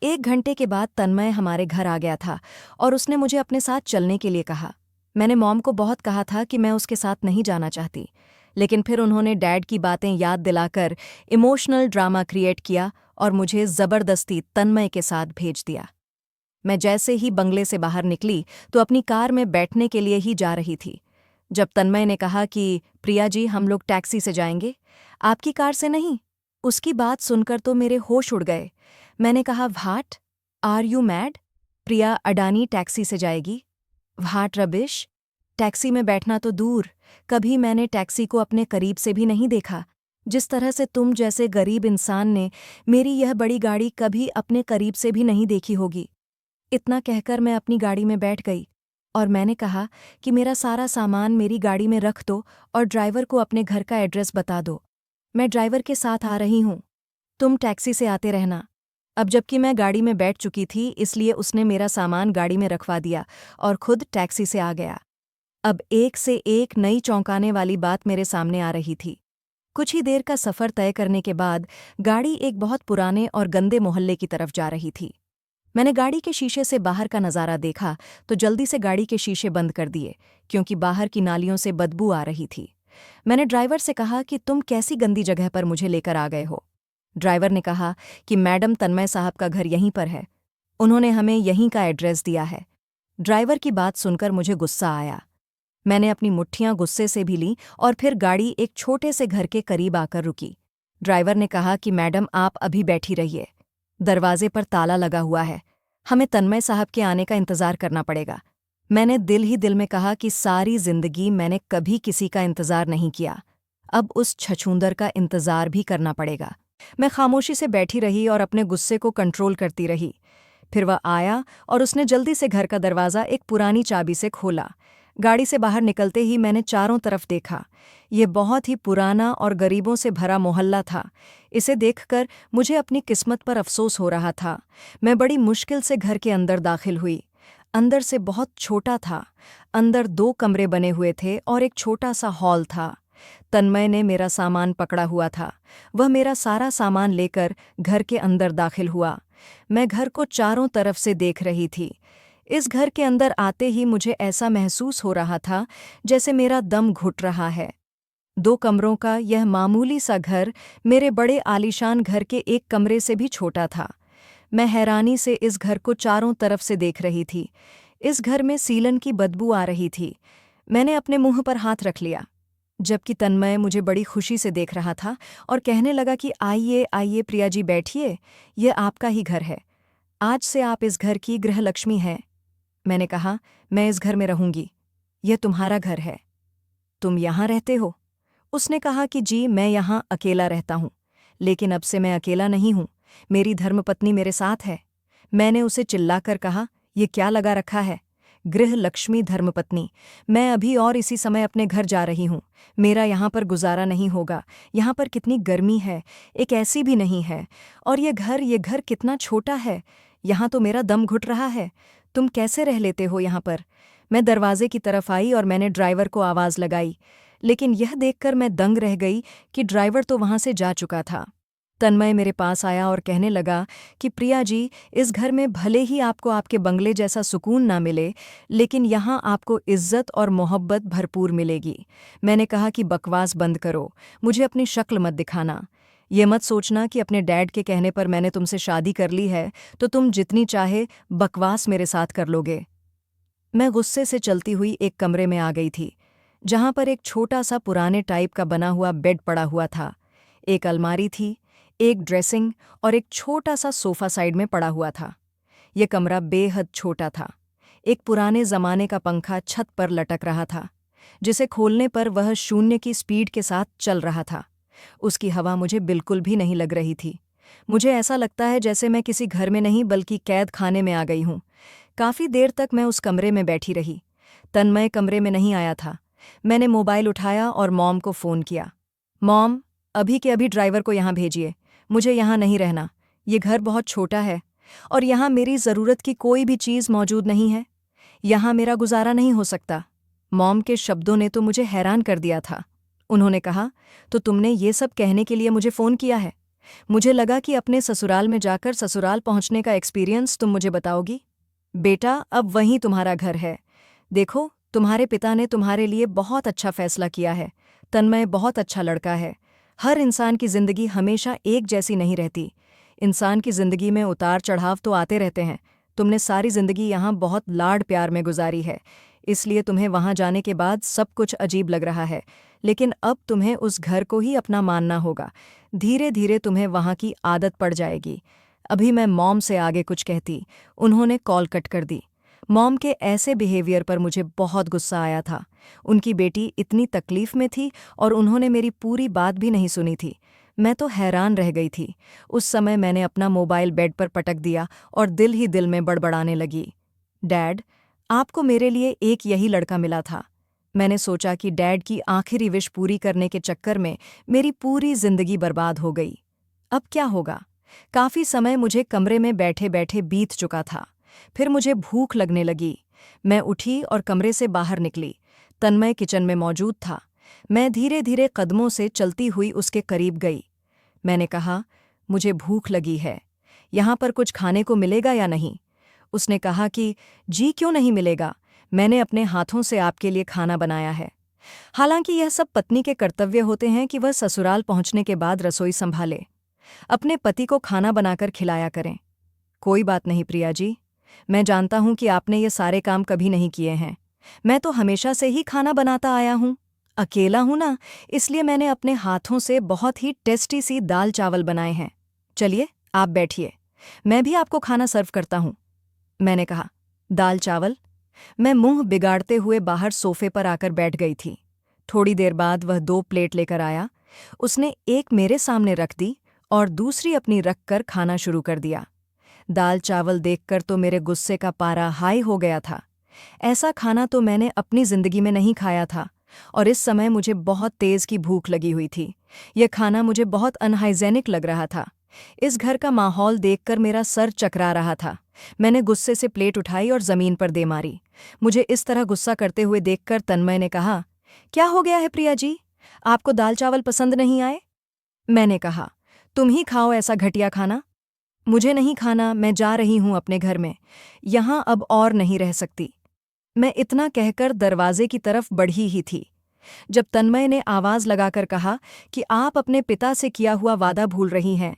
1 घंटे के बाद तन्मय हमारे घर आ गया था और उसने मुझे अपने साथ चलने के लिए कहा। मैंने मॉम को बहुत कहा था कि मैं उसके साथ नहीं जाना चाहती, लेकिन फिर उन्होंने डैड की बातें याद दिलाकर इमोशनल ड्रामा क्रिएट किया और मुझे जबरदस्ती तन्मय के साथ भेज दिया। मैं जैसे ही बंगले से बाहर निकली तो अपनी कार में बैठने के लिए ही जा रही थी, जब तन्मय ने कहा कि प्रिया जी, हम लोग टैक्सी से जाएंगे, आपकी कार से नहीं। उसकी बात सुनकर तो मेरे होश उड़ गए। मैंने कहा, what? Are you mad? Priya Adani taxi से जाएगी? What rubbish? टैक्सी में बैठना तो दूर, कभी मैंने टैक्सी को अपने करीब से भी नहीं देखा। जिस तरह से तुम जैसे गरीब इंसान ने मेरी यह बड़ी गाड़ी कभी अपने करीब से भी नहीं देखी होगी। इतना कहकर मैं अपनी गाड़ी में बैठ गई और मैंने कहा कि मेरा सारा सामान मेरी गाड़ी में रख दो और ड्राइवर को अपने घर का एड्रेस बता दो। मैं ड्राइवर के साथ आ रही हूँ, तुम टैक्सी से आते रहना। अब जबकि मैं गाड़ी में बैठ चुकी थी, इसलिए उसने मेरा सामान गाड़ी में रखवा दिया और खुद टैक्सी से आ गया। अब एक से एक नई चौंकाने वाली बात मेरे सामने आ रही थी। कुछ ही देर का सफ़र तय करने के बाद गाड़ी एक बहुत पुराने और गंदे मोहल्ले की तरफ जा रही थी। मैंने गाड़ी के शीशे से बाहर का नज़ारा देखा तो जल्दी से गाड़ी के शीशे बंद कर दिए, क्योंकि बाहर की नालियों से बदबू आ रही थी। मैंने ड्राइवर से कहा कि तुम कैसी गंदी जगह पर मुझे लेकर आ गए हो? ड्राइवर ने कहा कि मैडम, तन्मय साहब का घर यहीं पर है, उन्होंने हमें यहीं का एड्रेस दिया है। ड्राइवर की बात सुनकर मुझे गुस्सा आया। मैंने अपनी मुट्ठियां गुस्से से भी लीं और फिर गाड़ी एक छोटे से घर के करीब आकर रुकी। ड्राइवर ने कहा कि मैडम, आप अभी बैठी रहिए, दरवाजे पर ताला लगा हुआ है, हमें तन्मय साहब के आने का इंतज़ार करना पड़ेगा। मैंने दिल ही दिल में कहा कि सारी जिंदगी मैंने कभी किसी का इंतज़ार नहीं किया, अब उस छछूंदर का इंतज़ार भी करना पड़ेगा। मैं खामोशी से बैठी रही और अपने गुस्से को कंट्रोल करती रही। फिर वह आया और उसने जल्दी से घर का दरवाज़ा एक पुरानी चाबी से खोला। गाड़ी से बाहर निकलते ही मैंने चारों तरफ देखा। ये बहुत ही पुराना और गरीबों से भरा मोहल्ला था। इसे देखकर मुझे अपनी किस्मत पर अफसोस हो रहा था। मैं बड़ी मुश्किल से घर के अंदर दाखिल हुई। अंदर से बहुत छोटा था। अंदर 2 कमरे बने हुए थे और एक छोटा सा हॉल था। तन्मय ने मेरा सामान पकड़ा हुआ था। वह मेरा सारा सामान लेकर घर के अंदर दाखिल हुआ। मैं घर को चारों तरफ से देख रही थी। इस घर के अंदर आते ही मुझे ऐसा महसूस हो रहा था जैसे मेरा दम घुट रहा है। 2 कमरों का यह मामूली सा घर मेरे बड़े आलीशान घर के एक कमरे से भी छोटा था। मैं हैरानी से इस घर को चारों तरफ से देख रही थी। इस घर में सीलन की बदबू आ रही थी। मैंने अपने मुंह पर हाथ रख लिया, जबकि तन्मय मुझे बड़ी खुशी से देख रहा था और कहने लगा कि आइए आइए प्रिया जी, बैठिए, यह आपका ही घर है, आज से आप इस घर की गृहलक्ष्मी हैं। मैंने कहा, मैं इस घर में रहूंगी, यह तुम्हारा घर है, तुम यहाँ रहते हो? उसने कहा कि जी, मैं यहाँ अकेला रहता हूँ, लेकिन अब से मैं अकेला नहीं हूँ, मेरी धर्मपत्नी मेरे साथ है। मैंने उसे चिल्लाकर कहा, ये क्या लगा रखा है? गृह लक्ष्मी धर्मपत्नी, मैं अभी और इसी समय अपने घर जा रही हूँ। मेरा यहाँ पर गुजारा नहीं होगा। यहाँ पर कितनी गर्मी है, एक ऐसी भी नहीं है। और ये घर कितना छोटा है। यहाँ तो मेरा दम घुट रहा है। तुम कैसे रह लेते हो यहाँ पर? मैं दरवाजे की तरफ आई और मैंने ड्राइवर को आवाज़ लगाई, लेकिन यह देखकर मैं दंग रह गई कि ड्राइवर तो वहाँ से जा चुका था। तन्मय मेरे पास आया और कहने लगा कि प्रिया जी, इस घर में भले ही आपको आपके बंगले जैसा सुकून ना मिले, लेकिन यहाँ आपको इज्जत और मोहब्बत भरपूर मिलेगी। मैंने कहा कि बकवास बंद करो, मुझे अपनी शक्ल मत दिखाना। ये मत सोचना कि अपने डैड के कहने पर मैंने तुमसे शादी कर ली है तो तुम जितनी चाहे बकवास मेरे साथ कर लोगे। मैं गुस्से से चलती हुई एक कमरे में आ गई थी, जहाँ पर एक छोटा सा पुराने टाइप का बना हुआ बेड पड़ा हुआ था। एक अलमारी थी, एक ड्रेसिंग और एक छोटा सा सोफा साइड में पड़ा हुआ था। ये कमरा बेहद छोटा था। एक पुराने जमाने का पंखा छत पर लटक रहा था, जिसे खोलने पर वह शून्य की स्पीड के साथ चल रहा था। उसकी हवा मुझे बिल्कुल भी नहीं लग रही थी। मुझे ऐसा लगता है जैसे मैं किसी घर में नहीं बल्कि कैद खाने में आ गई हूँ। काफ़ी देर तक मैं उस कमरे में बैठी रही। तन्मय कमरे में नहीं आया था। मैंने मोबाइल उठाया और मॉम को फ़ोन किया। मॉम, अभी के अभी ड्राइवर को यहाँ भेजिए। मुझे यहाँ नहीं रहना। ये घर बहुत छोटा है और यहाँ मेरी ज़रूरत की कोई भी चीज़ मौजूद नहीं है। यहाँ मेरा गुजारा नहीं हो सकता। मॉम के शब्दों ने तो मुझे हैरान कर दिया था। उन्होंने कहा, तो तुमने ये सब कहने के लिए मुझे फ़ोन किया है? मुझे लगा कि अपने ससुराल में जाकर ससुराल पहुँचने का एक्सपीरियंस तुम मुझे बताओगी। बेटा, अब वहीं तुम्हारा घर है। देखो, तुम्हारे पिता ने तुम्हारे लिए बहुत अच्छा फैसला किया है। तन्मय बहुत अच्छा लड़का है। हर इंसान की जिंदगी हमेशा एक जैसी नहीं रहती। इंसान की जिंदगी में उतार चढ़ाव तो आते रहते हैं। तुमने सारी जिंदगी यहाँ बहुत लाड प्यार में गुजारी है, इसलिए तुम्हें वहाँ जाने के बाद सब कुछ अजीब लग रहा है। लेकिन अब तुम्हें उस घर को ही अपना मानना होगा। धीरे धीरे तुम्हें वहाँ की आदत पड़ जाएगी। अभी मैं मॉम से आगे कुछ कहती, उन्होंने कॉल कट कर दी। मॉम के ऐसे बिहेवियर पर मुझे बहुत गुस्सा आया था। उनकी बेटी इतनी तकलीफ में थी और उन्होंने मेरी पूरी बात भी नहीं सुनी थी। मैं तो हैरान रह गई थी। उस समय मैंने अपना मोबाइल बेड पर पटक दिया और दिल ही दिल में बड़बड़ाने लगी। डैड, आपको मेरे लिए एक यही लड़का मिला था। मैंने सोचा कि डैड की आखिरी विश पूरी करने के चक्कर में मेरी पूरी जिंदगी बर्बाद हो गई। अब क्या होगा? काफी समय मुझे कमरे में बैठे बैठे बीत चुका था। फिर मुझे भूख लगने लगी। मैं उठी और कमरे से बाहर निकली। तन्मय किचन में मौजूद था। मैं धीरे धीरे कदमों से चलती हुई उसके करीब गई। मैंने कहा, मुझे भूख लगी है। यहाँ पर कुछ खाने को मिलेगा या नहीं? उसने कहा कि जी क्यों नहीं मिलेगा, मैंने अपने हाथों से आपके लिए खाना बनाया है। हालांकि यह सब पत्नी के कर्तव्य होते हैं कि वह ससुराल पहुंचने के बाद रसोई संभाले, अपने पति को खाना बनाकर खिलाया करें। कोई बात नहीं प्रिया जी, मैं जानता हूं कि आपने ये सारे काम कभी नहीं किए हैं। मैं तो हमेशा से ही खाना बनाता आया हूं। अकेला हूं ना, इसलिए मैंने अपने हाथों से बहुत ही टेस्टी सी दाल चावल बनाए हैं। चलिए, आप बैठिए, मैं भी आपको खाना सर्व करता हूं। मैंने कहा, दाल चावल? मैं मुंह बिगाड़ते हुए बाहर सोफे पर आकर बैठ गई थी। थोड़ी देर बाद वह 2 प्लेट लेकर आया। उसने एक मेरे सामने रख दी और दूसरी अपनी रख कर खाना शुरू कर दिया। दाल चावल देखकर तो मेरे गुस्से का पारा हाई हो गया था। ऐसा खाना तो मैंने अपनी जिंदगी में नहीं खाया था और इस समय मुझे बहुत तेज की भूख लगी हुई थी। यह खाना मुझे बहुत अनहाइजेनिक लग रहा था। इस घर का माहौल देखकर मेरा सर चकरा रहा था। मैंने गुस्से से प्लेट उठाई और जमीन पर दे मारी। मुझे इस तरह गुस्सा करते हुए देखकर तन्मय ने कहा, क्या हो गया है प्रिया जी, आपको दाल चावल पसंद नहीं आए? मैंने कहा, तुम ही खाओ ऐसा घटिया खाना। मुझे नहीं खाना, मैं जा रही हूं अपने घर में। यहां अब और नहीं रह सकती। मैं इतना कहकर दरवाजे की तरफ बढ़ी ही थी जब तन्मय ने आवाज लगाकर कहा कि आप अपने पिता से किया हुआ वादा भूल रही हैं।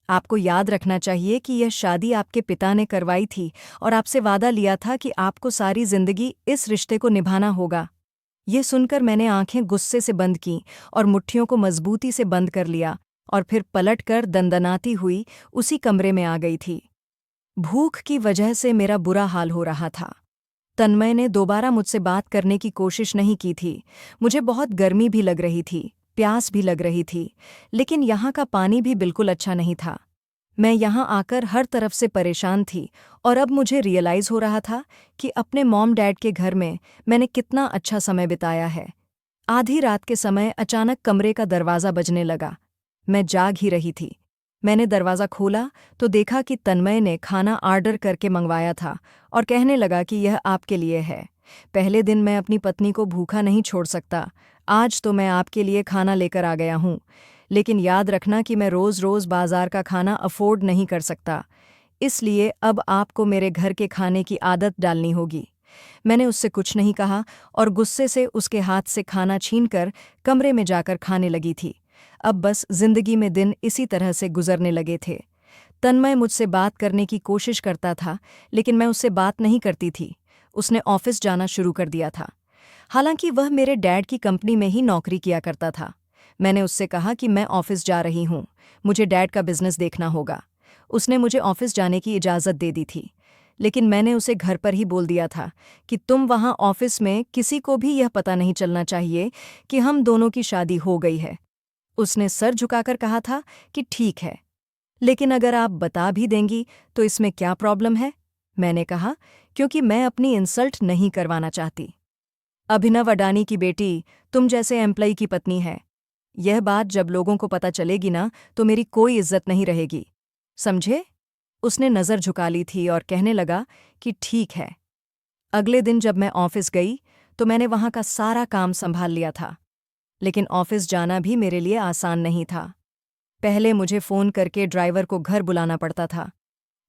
आपको याद रखना चाहिए कि यह शादी आपके पिता ने करवाई थी और आपसे वादा लिया था कि आपको सारी जिंदगी इस रिश्ते को निभाना होगा। ये सुनकर मैंने आंखें गुस्से से बंद कीं और मुट्ठियों को मजबूती से बंद कर लिया और फिर पलटकर दंदनाती हुई उसी कमरे में आ गई थी। भूख की वजह से मेरा बुरा हाल हो रहा था। तन्मय ने दोबारा मुझसे बात करने की कोशिश नहीं की थी। मुझे बहुत गर्मी भी लग रही थी, प्यास भी लग रही थी, लेकिन यहाँ का पानी भी बिल्कुल अच्छा नहीं था। मैं यहाँ आकर हर तरफ से परेशान थी और अब मुझे रियलाइज़ हो रहा था कि अपने मॉम डैड के घर में मैंने कितना अच्छा समय बिताया है। आधी रात के समय अचानक कमरे का दरवाज़ा बजने लगा। मैं जाग ही रही थी। मैंने दरवाज़ा खोला तो देखा कि तन्मय ने खाना ऑर्डर करके मंगवाया था और कहने लगा कि यह आपके लिए है। पहले दिन मैं अपनी पत्नी को भूखा नहीं छोड़ सकता, आज तो मैं आपके लिए खाना लेकर आ गया हूँ। लेकिन याद रखना कि मैं रोज़-रोज़ बाज़ार का खाना अफ़ोर्ड नहीं कर सकता, इसलिए अब आपको मेरे घर के खाने की आदत डालनी होगी। मैंने उससे कुछ नहीं कहा और गुस्से से उसके हाथ से खाना छीनकर कमरे में जाकर खाने लगी थी। अब बस जिंदगी में दिन इसी तरह से गुजरने लगे थे। तन्मय मुझसे बात करने की कोशिश करता था, लेकिन मैं उससे बात नहीं करती थी। उसने ऑफिस जाना शुरू कर दिया था। हालांकि वह मेरे डैड की कंपनी में ही नौकरी किया करता था। मैंने उससे कहा कि मैं ऑफिस जा रही हूँ, मुझे डैड का बिजनेस देखना होगा। उसने मुझे ऑफिस जाने की इजाज़त दे दी थी, लेकिन मैंने उसे घर पर ही बोल दिया था कि तुम वहाँ ऑफिस में किसी को भी यह पता नहीं चलना चाहिए कि हम दोनों की शादी हो गई है। उसने सर झुकाकर कहा था कि ठीक है, लेकिन अगर आप बता भी देंगी तो इसमें क्या प्रॉब्लम है? मैंने कहा, क्योंकि मैं अपनी इंसल्ट नहीं करवाना चाहती। अभिनव अडानी की बेटी तुम जैसे एम्प्लॉई की पत्नी है। यह बात जब लोगों को पता चलेगी ना, तो मेरी कोई इज्जत नहीं रहेगी, समझे? उसने नज़र झुका ली थी और कहने लगा कि ठीक है। अगले दिन जब मैं ऑफिस गई तो मैंने वहाँ का सारा काम संभाल लिया था, लेकिन ऑफिस जाना भी मेरे लिए आसान नहीं था। पहले मुझे फ़ोन करके ड्राइवर को घर बुलाना पड़ता था।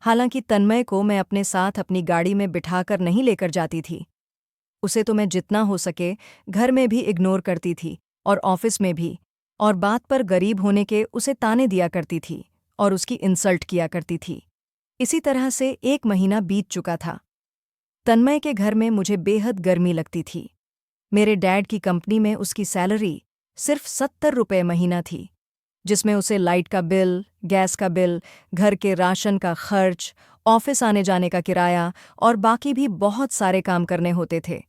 हालांकि तन्मय को मैं अपने साथ अपनी गाड़ी में बिठाकर नहीं लेकर जाती थी। उसे तो मैं जितना हो सके घर में भी इग्नोर करती थी और ऑफिस में भी, और बात पर गरीब होने के उसे ताने दिया करती थी और उसकी इंसल्ट किया करती थी। इसी तरह से 1 महीना बीत चुका था। तन्मय के घर में मुझे बेहद गर्मी लगती थी। मेरे डैड की कंपनी में उसकी सैलरी सिर्फ 70 रुपये महीना थी, जिसमें उसे लाइट का बिल, गैस का बिल, घर के राशन का खर्च, ऑफिस आने जाने का किराया और बाकी भी बहुत सारे काम करने होते थे।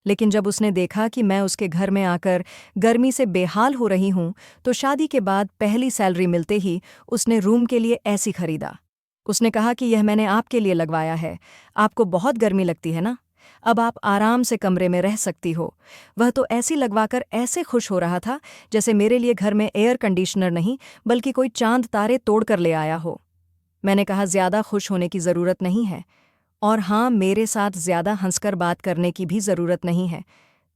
लेकिन जब उसने देखा कि मैं उसके घर में आकर गर्मी से बेहाल हो रही हूँ, तो शादी के बाद पहली सैलरी मिलते ही उसने रूम के लिए एसी खरीदा। उसने कहा कि यह मैंने आपके लिए लगवाया है, आपको बहुत गर्मी लगती है ना, अब आप आराम से कमरे में रह सकती हो। वह तो ऐसी लगवाकर ऐसे खुश हो रहा था जैसे मेरे लिए घर में एयर कंडीशनर नहीं बल्कि कोई चांद तारे तोड़कर ले आया हो। मैंने कहा, ज्यादा खुश होने की जरूरत नहीं है, और हाँ, मेरे साथ ज्यादा हंसकर बात करने की भी जरूरत नहीं है।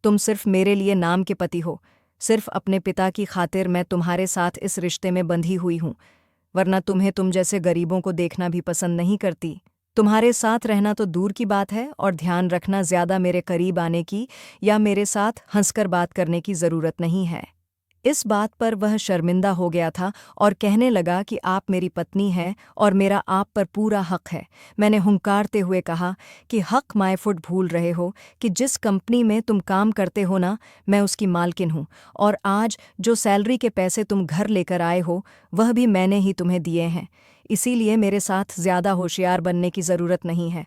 तुम सिर्फ मेरे लिए नाम के पति हो। सिर्फ अपने पिता की खातिर मैं तुम्हारे साथ इस रिश्ते में बंधी हुई हूँ, वरना तुम्हें तुम जैसे गरीबों को देखना भी पसंद नहीं करती। तुम्हारे साथ रहना तो दूर की बात है, और ध्यान रखना, ज्यादा मेरे करीब आने की या मेरे साथ हंसकर बात करने की जरूरत नहीं है। इस बात पर वह शर्मिंदा हो गया था और कहने लगा कि आप मेरी पत्नी हैं और मेरा आप पर पूरा हक है। मैंने हुंकारते हुए कहा कि हक माय फुट भूल रहे हो कि जिस कंपनी में तुम काम करते हो ना, मैं उसकी मालकिन हूँ, और आज जो सैलरी के पैसे तुम घर लेकर आए हो वह भी मैंने ही तुम्हें दिए हैं। इसीलिए मेरे साथ ज्यादा होशियार बनने की ज़रूरत नहीं है।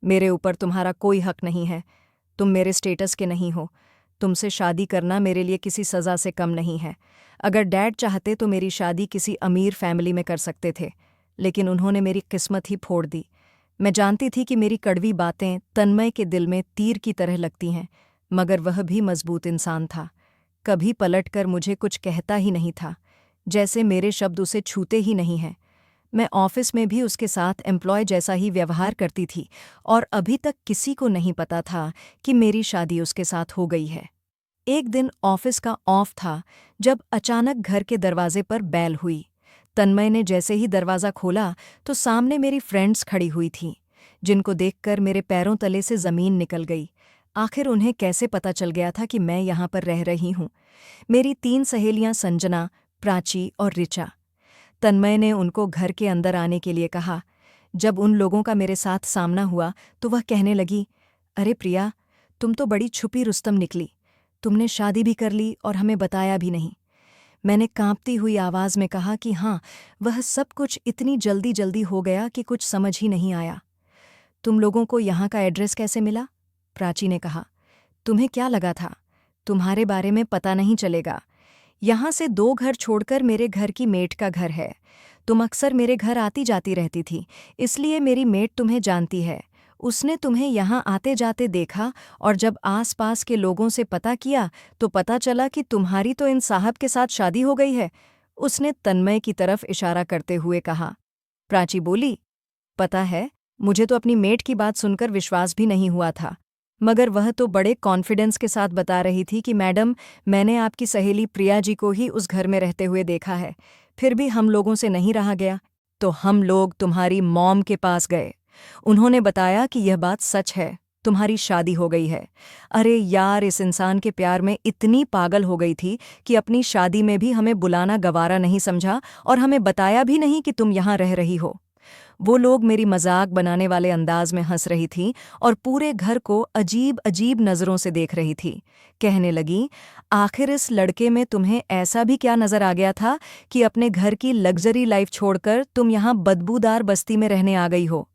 मेरे ऊपर तुम्हारा कोई हक नहीं है। तुम मेरे स्टेटस के नहीं हो। तुमसे शादी करना मेरे लिए किसी सज़ा से कम नहीं है। अगर डैड चाहते तो मेरी शादी किसी अमीर फैमिली में कर सकते थे, लेकिन उन्होंने मेरी किस्मत ही फोड़ दी। मैं जानती थी कि मेरी कड़वी बातें तन्मय के दिल में तीर की तरह लगती हैं, मगर वह भी मजबूत इंसान था। कभी पलटकर मुझे कुछ कहता ही नहीं था, जैसे मेरे शब्द उसे छूते ही नहीं हैं। मैं ऑफिस में भी उसके साथ एम्प्लॉय जैसा ही व्यवहार करती थी, और अभी तक किसी को नहीं पता था कि मेरी शादी उसके साथ हो गई है। एक दिन ऑफिस का ऑफ था जब अचानक घर के दरवाजे पर बेल हुई। तन्मय ने जैसे ही दरवाज़ा खोला तो सामने मेरी फ्रेंड्स खड़ी हुई थीं, जिनको देखकर मेरे पैरों तले से ज़मीन निकल गई। आखिर उन्हें कैसे पता चल गया था कि मैं यहाँ पर रह रही हूँ? मेरी 3 सहेलियाँ संजना, प्राची और ऋचा। तन्मय ने उनको घर के अंदर आने के लिए कहा। जब उन लोगों का मेरे साथ सामना हुआ तो वह कहने लगी, अरे प्रिया, तुम तो बड़ी छुपी रुस्तम निकली। तुमने शादी भी कर ली और हमें बताया भी नहीं। मैंने कांपती हुई आवाज़ में कहा कि हाँ, वह सब कुछ इतनी जल्दी जल्दी हो गया कि कुछ समझ ही नहीं आया। तुम लोगों को यहाँ का एड्रेस कैसे मिला? प्राची ने कहा। तुम्हें क्या लगा था तुम्हारे बारे में पता नहीं चलेगा? यहाँ से 2 घर छोड़कर मेरे घर की मेट का घर है। तुम अक्सर मेरे घर आती जाती रहती थी, इसलिए मेरी मेट तुम्हें जानती है। उसने तुम्हें यहाँ आते जाते देखा और जब आसपास के लोगों से पता किया तो पता चला कि तुम्हारी तो इन साहब के साथ शादी हो गई है। उसने तन्मय की तरफ इशारा करते हुए कहा। प्राची बोली, पता है, मुझे तो अपनी मेट की बात सुनकर विश्वास भी नहीं हुआ था, मगर वह तो बड़े कॉन्फिडेंस के साथ बता रही थी कि मैडम, मैंने आपकी सहेली प्रिया जी को ही उस घर में रहते हुए देखा है। फिर भी हम लोगों से नहीं रहा गया, तो हम लोग तुम्हारी मॉम के पास गए। उन्होंने बताया कि यह बात सच है, तुम्हारी शादी हो गई है। अरे यार, इस इंसान के प्यार में इतनी पागल हो गई थी कि अपनी शादी में भी हमें बुलाना गवारा नहीं समझा और हमें बताया भी नहीं कि तुम यहाँ रह रही हो। वो लोग मेरी मजाक बनाने वाले अंदाज में हंस रही थी और पूरे घर को अजीब अजीब नज़रों से देख रही थी। कहने लगी, आखिर इस लड़के में तुम्हें ऐसा भी क्या नज़र आ गया था कि अपने घर की लग्जरी लाइफ छोड़कर तुम यहाँ बदबूदार बस्ती में रहने आ गई हो।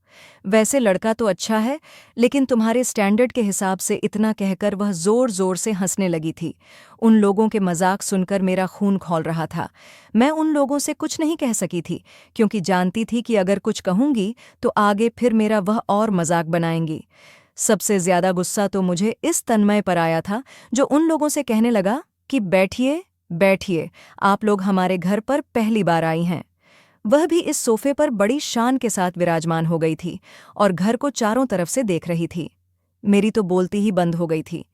वैसे लड़का तो अच्छा है, लेकिन तुम्हारे स्टैंडर्ड के हिसाब से इतना कहकर वह जोर जोर से हंसने लगी थी। उन लोगों के मजाक सुनकर मेरा खून खौल रहा था। मैं उन लोगों से कुछ नहीं कह सकी थी, क्योंकि जानती थी कि अगर कुछ कहूंगी तो आगे फिर मेरा वह और मजाक बनाएंगी। सबसे ज्यादा गुस्सा तो मुझे इस तन्मय पर आया था, जो उन लोगों से कहने लगा कि बैठिए बैठिए, आप लोग हमारे घर पर पहली बार आई हैं। वह भी इस सोफे पर बड़ी शान के साथ विराजमान हो गई थी और घर को चारों तरफ से देख रही थी। मेरी तो बोलती ही बंद हो गई थी,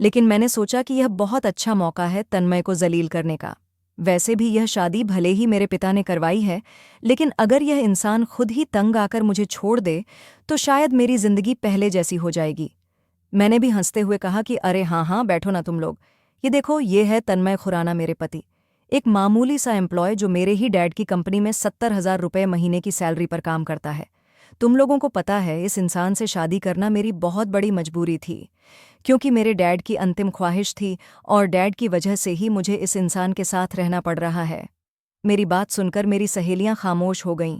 लेकिन मैंने सोचा कि यह बहुत अच्छा मौका है तन्मय को जलील करने का। वैसे भी यह शादी भले ही मेरे पिता ने करवाई है, लेकिन अगर यह इंसान खुद ही तंग आकर मुझे छोड़ दे तो शायद मेरी जिंदगी पहले जैसी हो जाएगी। मैंने भी हंसते हुए कहा कि अरे हाँ हाँ, बैठो ना तुम लोग। ये देखो, ये है तन्मय खुराना, मेरे पति। एक मामूली सा एम्प्लॉय जो मेरे ही डैड की कंपनी में 70,000 रुपये महीने की सैलरी पर काम करता है। तुम लोगों को पता है, इस इंसान से शादी करना मेरी बहुत बड़ी मजबूरी थी, क्योंकि मेरे डैड की अंतिम ख्वाहिश थी और डैड की वजह से ही मुझे इस इंसान के साथ रहना पड़ रहा है। मेरी बात सुनकर मेरी सहेलियां खामोश हो गईं।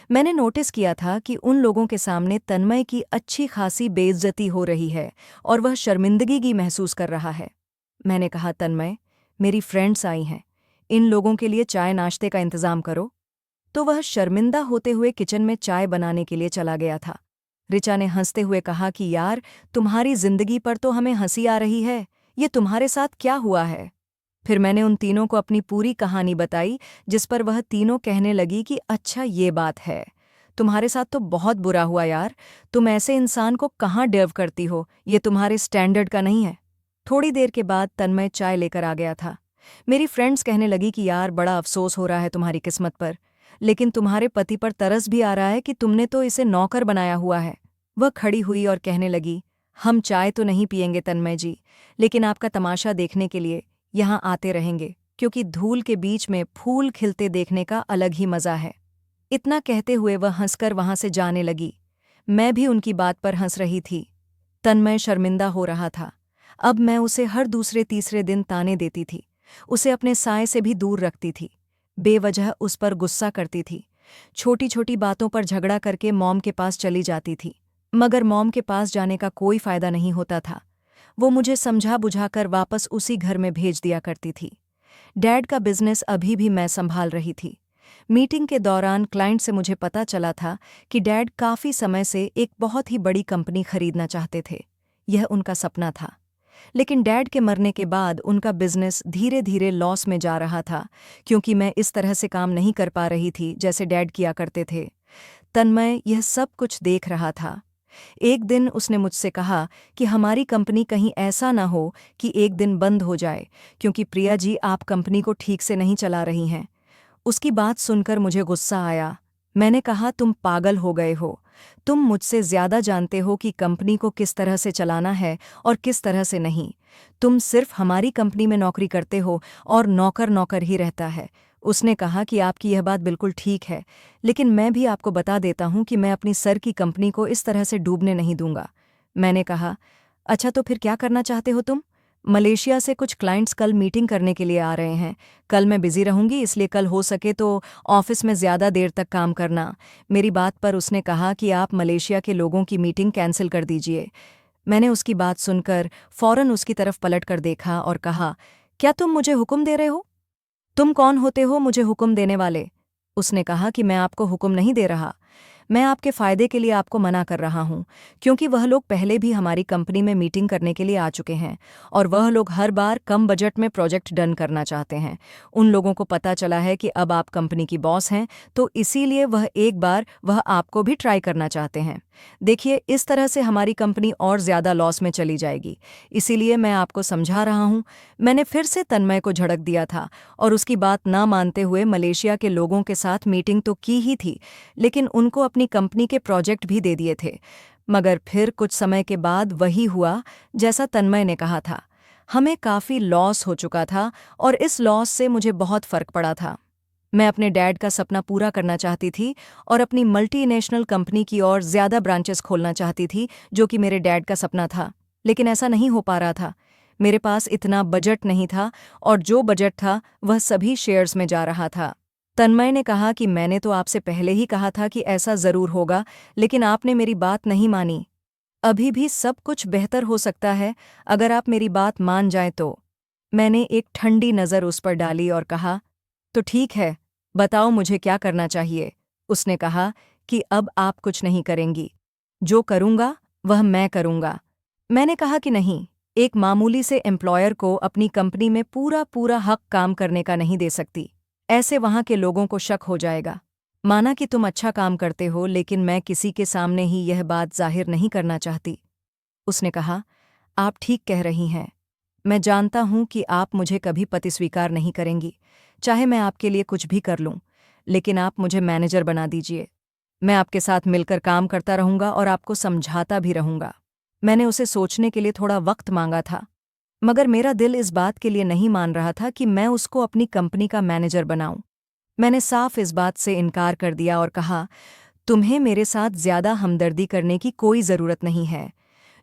मैंने नोटिस किया था कि उन लोगों के सामने तन्मय की अच्छी खासी बेइज्जती हो रही है और वह शर्मिंदगी की महसूस कर रहा है। मैंने कहा, तन्मय, मेरी फ्रेंड्स आई हैं, इन लोगों के लिए चाय नाश्ते का इंतजाम करो। तो वह शर्मिंदा होते हुए किचन में चाय बनाने के लिए चला गया था। ऋचा ने हंसते हुए कहा कि यार, तुम्हारी जिंदगी पर तो हमें हंसी आ रही है, ये तुम्हारे साथ क्या हुआ है? फिर मैंने उन तीनों को अपनी पूरी कहानी बताई, जिस पर वह तीनों कहने लगी कि अच्छा ये बात है, तुम्हारे साथ तो बहुत बुरा हुआ यार, तुम ऐसे इंसान को कहाँ डर्व करती हो, ये तुम्हारे स्टैंडर्ड का नहीं है। थोड़ी देर के बाद तन्मय चाय लेकर आ गया था। मेरी फ्रेंड्स कहने लगी कि यार, बड़ा अफसोस हो रहा है तुम्हारी किस्मत पर, लेकिन तुम्हारे पति पर तरस भी आ रहा है कि तुमने तो इसे नौकर बनाया हुआ है। वह खड़ी हुई और कहने लगी, हम चाय तो नहीं पियेंगे तन्मय जी, लेकिन आपका तमाशा देखने के लिए यहाँ आते रहेंगे, क्योंकि धूल के बीच में फूल खिलते देखने का अलग ही मजा है। इतना कहते हुए वह हंसकर वहां से जाने लगी। मैं भी उनकी बात पर हंस रही थी। तन्मय शर्मिंदा हो रहा था। अब मैं उसे हर दूसरे तीसरे दिन ताने देती थी, उसे अपने साए से भी दूर रखती थी, बेवजह उस पर गुस्सा करती थी, छोटी छोटी बातों पर झगड़ा करके मॉम के पास चली जाती थी। मगर मॉम के पास जाने का कोई फायदा नहीं होता था। वो मुझे समझा बुझाकर वापस उसी घर में भेज दिया करती थी। डैड का बिजनेस अभी भी मैं संभाल रही थी। मीटिंग के दौरान क्लाइंट से मुझे पता चला था कि डैड काफ़ी समय से एक बहुत ही बड़ी कंपनी खरीदना चाहते थे। यह उनका सपना था, लेकिन डैड के मरने के बाद उनका बिजनेस धीरे धीरे लॉस में जा रहा था, क्योंकि मैं इस तरह से काम नहीं कर पा रही थी जैसे डैड किया करते थे। तन्मय यह सब कुछ देख रहा था। एक दिन उसने मुझसे कहा कि हमारी कंपनी कहीं ऐसा ना हो कि एक दिन बंद हो जाए, क्योंकि प्रिया जी, आप कंपनी को ठीक से नहीं चला रही हैं। उसकी बात सुनकर मुझे गुस्सा आया। मैंने कहा, तुम पागल हो गए हो, तुम मुझसे ज्यादा जानते हो कि कंपनी को किस तरह से चलाना है और किस तरह से नहीं। तुम सिर्फ हमारी कंपनी में नौकरी करते हो और नौकर नौकर ही रहता है। उसने कहा कि आपकी यह बात बिल्कुल ठीक है, लेकिन मैं भी आपको बता देता हूं कि मैं अपनी सर की कंपनी को इस तरह से डूबने नहीं दूंगा। मैंने कहा, अच्छा तो फिर क्या करना चाहते हो तुम? मलेशिया से कुछ क्लाइंट्स कल मीटिंग करने के लिए आ रहे हैं। कल मैं बिजी रहूंगी, इसलिए कल हो सके तो ऑफिस में ज़्यादा देर तक काम करना। मेरी बात पर उसने कहा कि आप मलेशिया के लोगों की मीटिंग कैंसिल कर दीजिए। मैंने उसकी बात सुनकर फौरन उसकी तरफ पलट कर देखा और कहा, क्या तुम मुझे हुक्म दे रहे हो? तुम कौन होते हो मुझे हुक्म देने वाले? उसने कहा कि मैं आपको हुक्म नहीं दे रहा। मैं आपके फ़ायदे के लिए आपको मना कर रहा हूँ, क्योंकि वह लोग पहले भी हमारी कंपनी में मीटिंग करने के लिए आ चुके हैं और वह लोग हर बार कम बजट में प्रोजेक्ट डन करना चाहते हैं। उन लोगों को पता चला है कि अब आप कंपनी की बॉस हैं, तो इसीलिए वह आपको भी ट्राई करना चाहते हैं। देखिए, इस तरह से हमारी कंपनी और ज़्यादा लॉस में चली जाएगी। इसीलिए मैं आपको समझा रहा हूँ। मैंने फिर से तन्मय को झड़क दिया था और उसकी बात ना मानते हुए मलेशिया के लोगों के साथ मीटिंग तो की ही थी, लेकिन उनको अपनी कंपनी के प्रोजेक्ट भी दे दिए थे। मगर फिर कुछ समय के बाद वही हुआ जैसा तन्मय ने कहा था। हमें काफ़ी लॉस हो चुका था और इस लॉस से मुझे बहुत फ़र्क पड़ा था। मैं अपने डैड का सपना पूरा करना चाहती थी और अपनी मल्टीनेशनल कंपनी की और ज़्यादा ब्रांचेस खोलना चाहती थी, जो कि मेरे डैड का सपना था। लेकिन ऐसा नहीं हो पा रहा था। मेरे पास इतना बजट नहीं था और जो बजट था वह सभी शेयर्स में जा रहा था। तन्मय ने कहा कि मैंने तो आपसे पहले ही कहा था कि ऐसा ज़रूर होगा, लेकिन आपने मेरी बात नहीं मानी। अभी भी सब कुछ बेहतर हो सकता है अगर आप मेरी बात मान जाएं तो। मैंने एक ठंडी नज़र उस पर डाली और कहा, तो ठीक है, बताओ मुझे क्या करना चाहिए। उसने कहा कि अब आप कुछ नहीं करेंगी। जो करूंगा वह मैं करूंगा। मैंने कहा कि नहीं, एक मामूली से एम्प्लॉयर को अपनी कंपनी में पूरा पूरा हक काम करने का नहीं दे सकती। ऐसे वहां के लोगों को शक हो जाएगा। माना कि तुम अच्छा काम करते हो, लेकिन मैं किसी के सामने ही यह बात जाहिर नहीं करना चाहती। उसने कहा, आप ठीक कह रही हैं। मैं जानता हूं कि आप मुझे कभी पति स्वीकार नहीं करेंगी, चाहे मैं आपके लिए कुछ भी कर लूं, लेकिन आप मुझे मैनेजर बना दीजिए। मैं आपके साथ मिलकर काम करता रहूंगा और आपको समझाता भी रहूंगा। मैंने उसे सोचने के लिए थोड़ा वक्त मांगा था, मगर मेरा दिल इस बात के लिए नहीं मान रहा था कि मैं उसको अपनी कंपनी का मैनेजर बनाऊं। मैंने साफ इस बात से इनकार कर दिया और कहा, तुम्हें मेरे साथ ज्यादा हमदर्दी करने की कोई ज़रूरत नहीं है।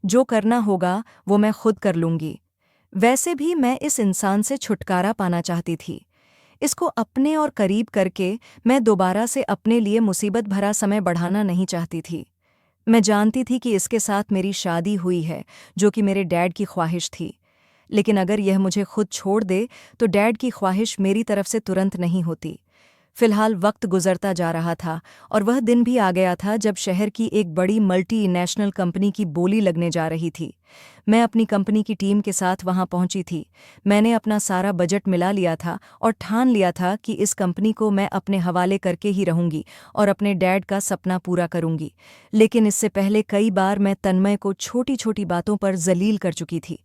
जो करना होगा वो मैं खुद कर लूंगी। वैसे भी मैं इस इंसान से छुटकारा पाना चाहती थी। इसको अपने और करीब करके मैं दोबारा से अपने लिए मुसीबत भरा समय बढ़ाना नहीं चाहती थी। मैं जानती थी कि इसके साथ मेरी शादी हुई है, जो कि मेरे डैड की ख्वाहिश थी। लेकिन अगर यह मुझे खुद छोड़ दे तो डैड की ख्वाहिश मेरी तरफ से तुरंत नहीं होती। फिलहाल वक्त गुजरता जा रहा था और वह दिन भी आ गया था जब शहर की एक बड़ी मल्टीनेशनल कंपनी की बोली लगने जा रही थी। मैं अपनी कंपनी की टीम के साथ वहां पहुंची थी। मैंने अपना सारा बजट मिला लिया था और ठान लिया था कि इस कंपनी को मैं अपने हवाले करके ही रहूंगी और अपने डैड का सपना पूरा करूंगी। लेकिन इससे पहले कई बार मैं तन्मय को छोटी छोटी बातों पर जलील कर चुकी थी।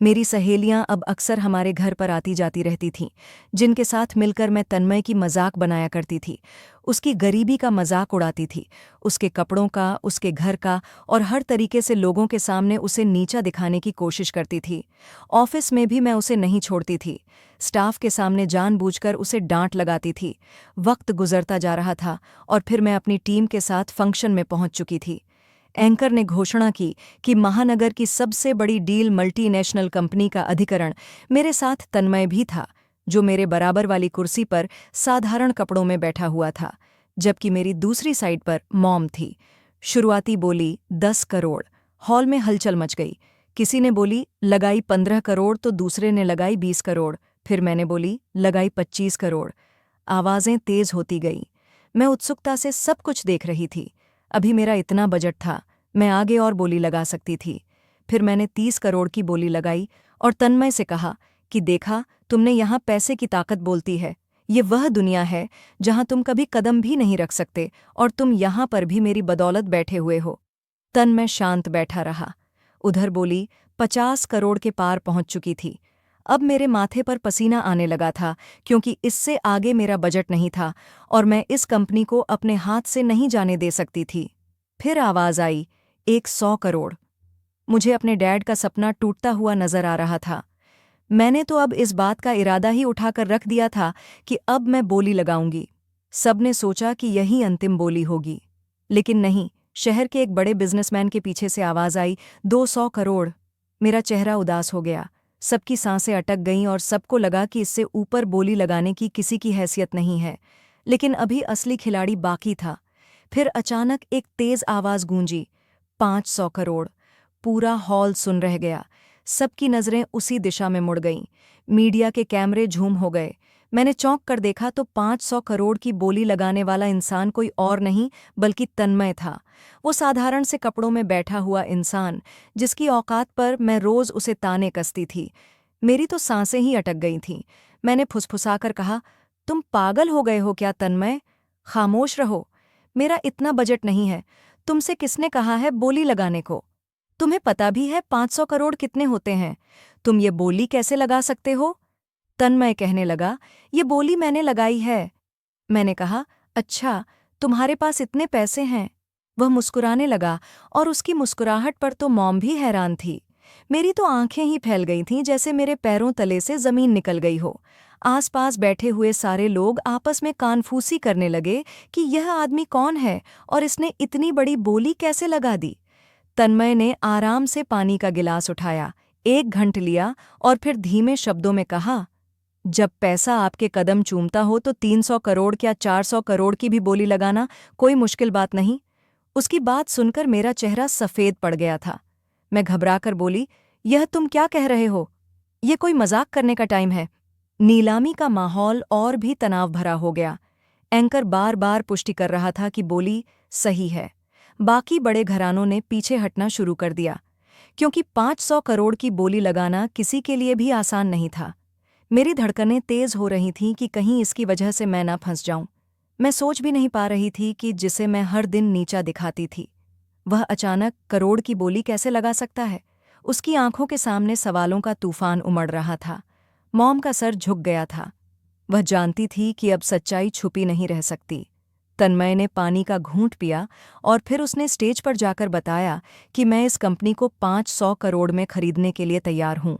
मेरी सहेलियां अब अक्सर हमारे घर पर आती जाती रहती थीं, जिनके साथ मिलकर मैं तन्मय की मजाक बनाया करती थी। उसकी गरीबी का मजाक उड़ाती थी, उसके कपड़ों का, उसके घर का, और हर तरीके से लोगों के सामने उसे नीचा दिखाने की कोशिश करती थी। ऑफिस में भी मैं उसे नहीं छोड़ती थी। स्टाफ के सामने जानबूझकर उसे डांट लगाती थी। वक्त गुजरता जा रहा था और फिर मैं अपनी टीम के साथ फंक्शन में पहुंच चुकी थी। एंकर ने घोषणा की कि महानगर की सबसे बड़ी डील मल्टीनेशनल कंपनी का अधिकरण मेरे साथ तन्मय भी था, जो मेरे बराबर वाली कुर्सी पर साधारण कपड़ों में बैठा हुआ था, जबकि मेरी दूसरी साइड पर मॉम थी। शुरुआती बोली 10 करोड़। हॉल में हलचल मच गई। किसी ने बोली लगाई 15 करोड़ तो दूसरे ने लगाई 20 करोड़। फिर मैंने बोली लगाई 25 करोड़। आवाज़ें तेज होती गईं। मैं उत्सुकता से सब कुछ देख रही थी। अभी मेरा इतना बजट था, मैं आगे और बोली लगा सकती थी। फिर मैंने 30 करोड़ की बोली लगाई और तन्मय से कहा कि देखा, तुमने यहाँ पैसे की ताकत बोलती है। ये वह दुनिया है जहाँ तुम कभी कदम भी नहीं रख सकते और तुम यहाँ पर भी मेरी बदौलत बैठे हुए हो। तन्मय शांत बैठा रहा। उधर बोली 50 करोड़ के पार पहुंच चुकी थी। अब मेरे माथे पर पसीना आने लगा था, क्योंकि इससे आगे मेरा बजट नहीं था और मैं इस कंपनी को अपने हाथ से नहीं जाने दे सकती थी। फिर आवाज़ आई 100 करोड़। मुझे अपने डैड का सपना टूटता हुआ नजर आ रहा था। मैंने तो अब इस बात का इरादा ही उठाकर रख दिया था कि अब मैं बोली लगाऊंगी। सबने सोचा कि यही अंतिम बोली होगी, लेकिन नहीं। शहर के एक बड़े बिजनेसमैन के पीछे से आवाज आई 200 करोड़। मेरा चेहरा उदास हो गया। सबकी सांसें अटक गईं और सबको लगा कि इससे ऊपर बोली लगाने की किसी की हैसियत नहीं है। लेकिन अभी असली खिलाड़ी बाकी था। फिर अचानक एक तेज आवाज गूंजी 500 करोड़। पूरा हॉल सुन रह गया। सबकी नज़रें उसी दिशा में मुड़ गईं। मीडिया के कैमरे झूम हो गए। मैंने चौंक कर देखा तो 500 करोड़ की बोली लगाने वाला इंसान कोई और नहीं बल्कि तन्मय था। वो साधारण से कपड़ों में बैठा हुआ इंसान, जिसकी औकात पर मैं रोज उसे ताने कसती थी। मेरी तो सांसें ही अटक गई थीं। मैंने फुसफुसाकर कहा, तुम पागल हो गए हो क्या तन्मय? खामोश रहो। मेरा इतना बजट नहीं है। तुमसे किसने कहा है बोली लगाने को? तुम्हें पता भी है 500 करोड़ कितने होते हैं? तुम ये बोली कैसे लगा सकते हो? तन्मय कहने लगा, ये बोली मैंने लगाई है। मैंने कहा, अच्छा, तुम्हारे पास इतने पैसे हैं? वह मुस्कुराने लगा और उसकी मुस्कुराहट पर तो मॉम भी हैरान थी। मेरी तो आंखें ही फैल गई थीं, जैसे मेरे पैरों तले से जमीन निकल गई हो। आसपास बैठे हुए सारे लोग आपस में कानफूसी करने लगे कि यह आदमी कौन है और इसने इतनी बड़ी बोली कैसे लगा दी। तन्मय ने आराम से पानी का गिलास उठाया, एक घंट लिया और फिर धीमे शब्दों में कहा, जब पैसा आपके कदम चूमता हो तो 300 करोड़ क्या 400 करोड़ की भी बोली लगाना कोई मुश्किल बात नहीं। उसकी बात सुनकर मेरा चेहरा सफ़ेद पड़ गया था। मैं घबराकर बोली, यह तुम क्या कह रहे हो? ये कोई मजाक करने का टाइम है? नीलामी का माहौल और भी तनाव भरा हो गया। एंकर बार बार पुष्टि कर रहा था कि बोली सही है। बाकी बड़े घरानों ने पीछे हटना शुरू कर दिया, क्योंकि 500 करोड़ की बोली लगाना किसी के लिए भी आसान नहीं था। मेरी धड़कनें तेज हो रही थीं कि कहीं इसकी वजह से मैं ना फंस जाऊं। मैं सोच भी नहीं पा रही थी कि जिसे मैं हर दिन नीचा दिखाती थी, वह अचानक करोड़ की बोली कैसे लगा सकता है। उसकी आंखों के सामने सवालों का तूफान उमड़ रहा था। मॉम का सर झुक गया था। वह जानती थी कि अब सच्चाई छुपी नहीं रह सकती। तन्मय ने पानी का घूंट पिया और फिर उसने स्टेज पर जाकर बताया कि मैं इस कंपनी को 500 करोड़ में खरीदने के लिए तैयार हूं।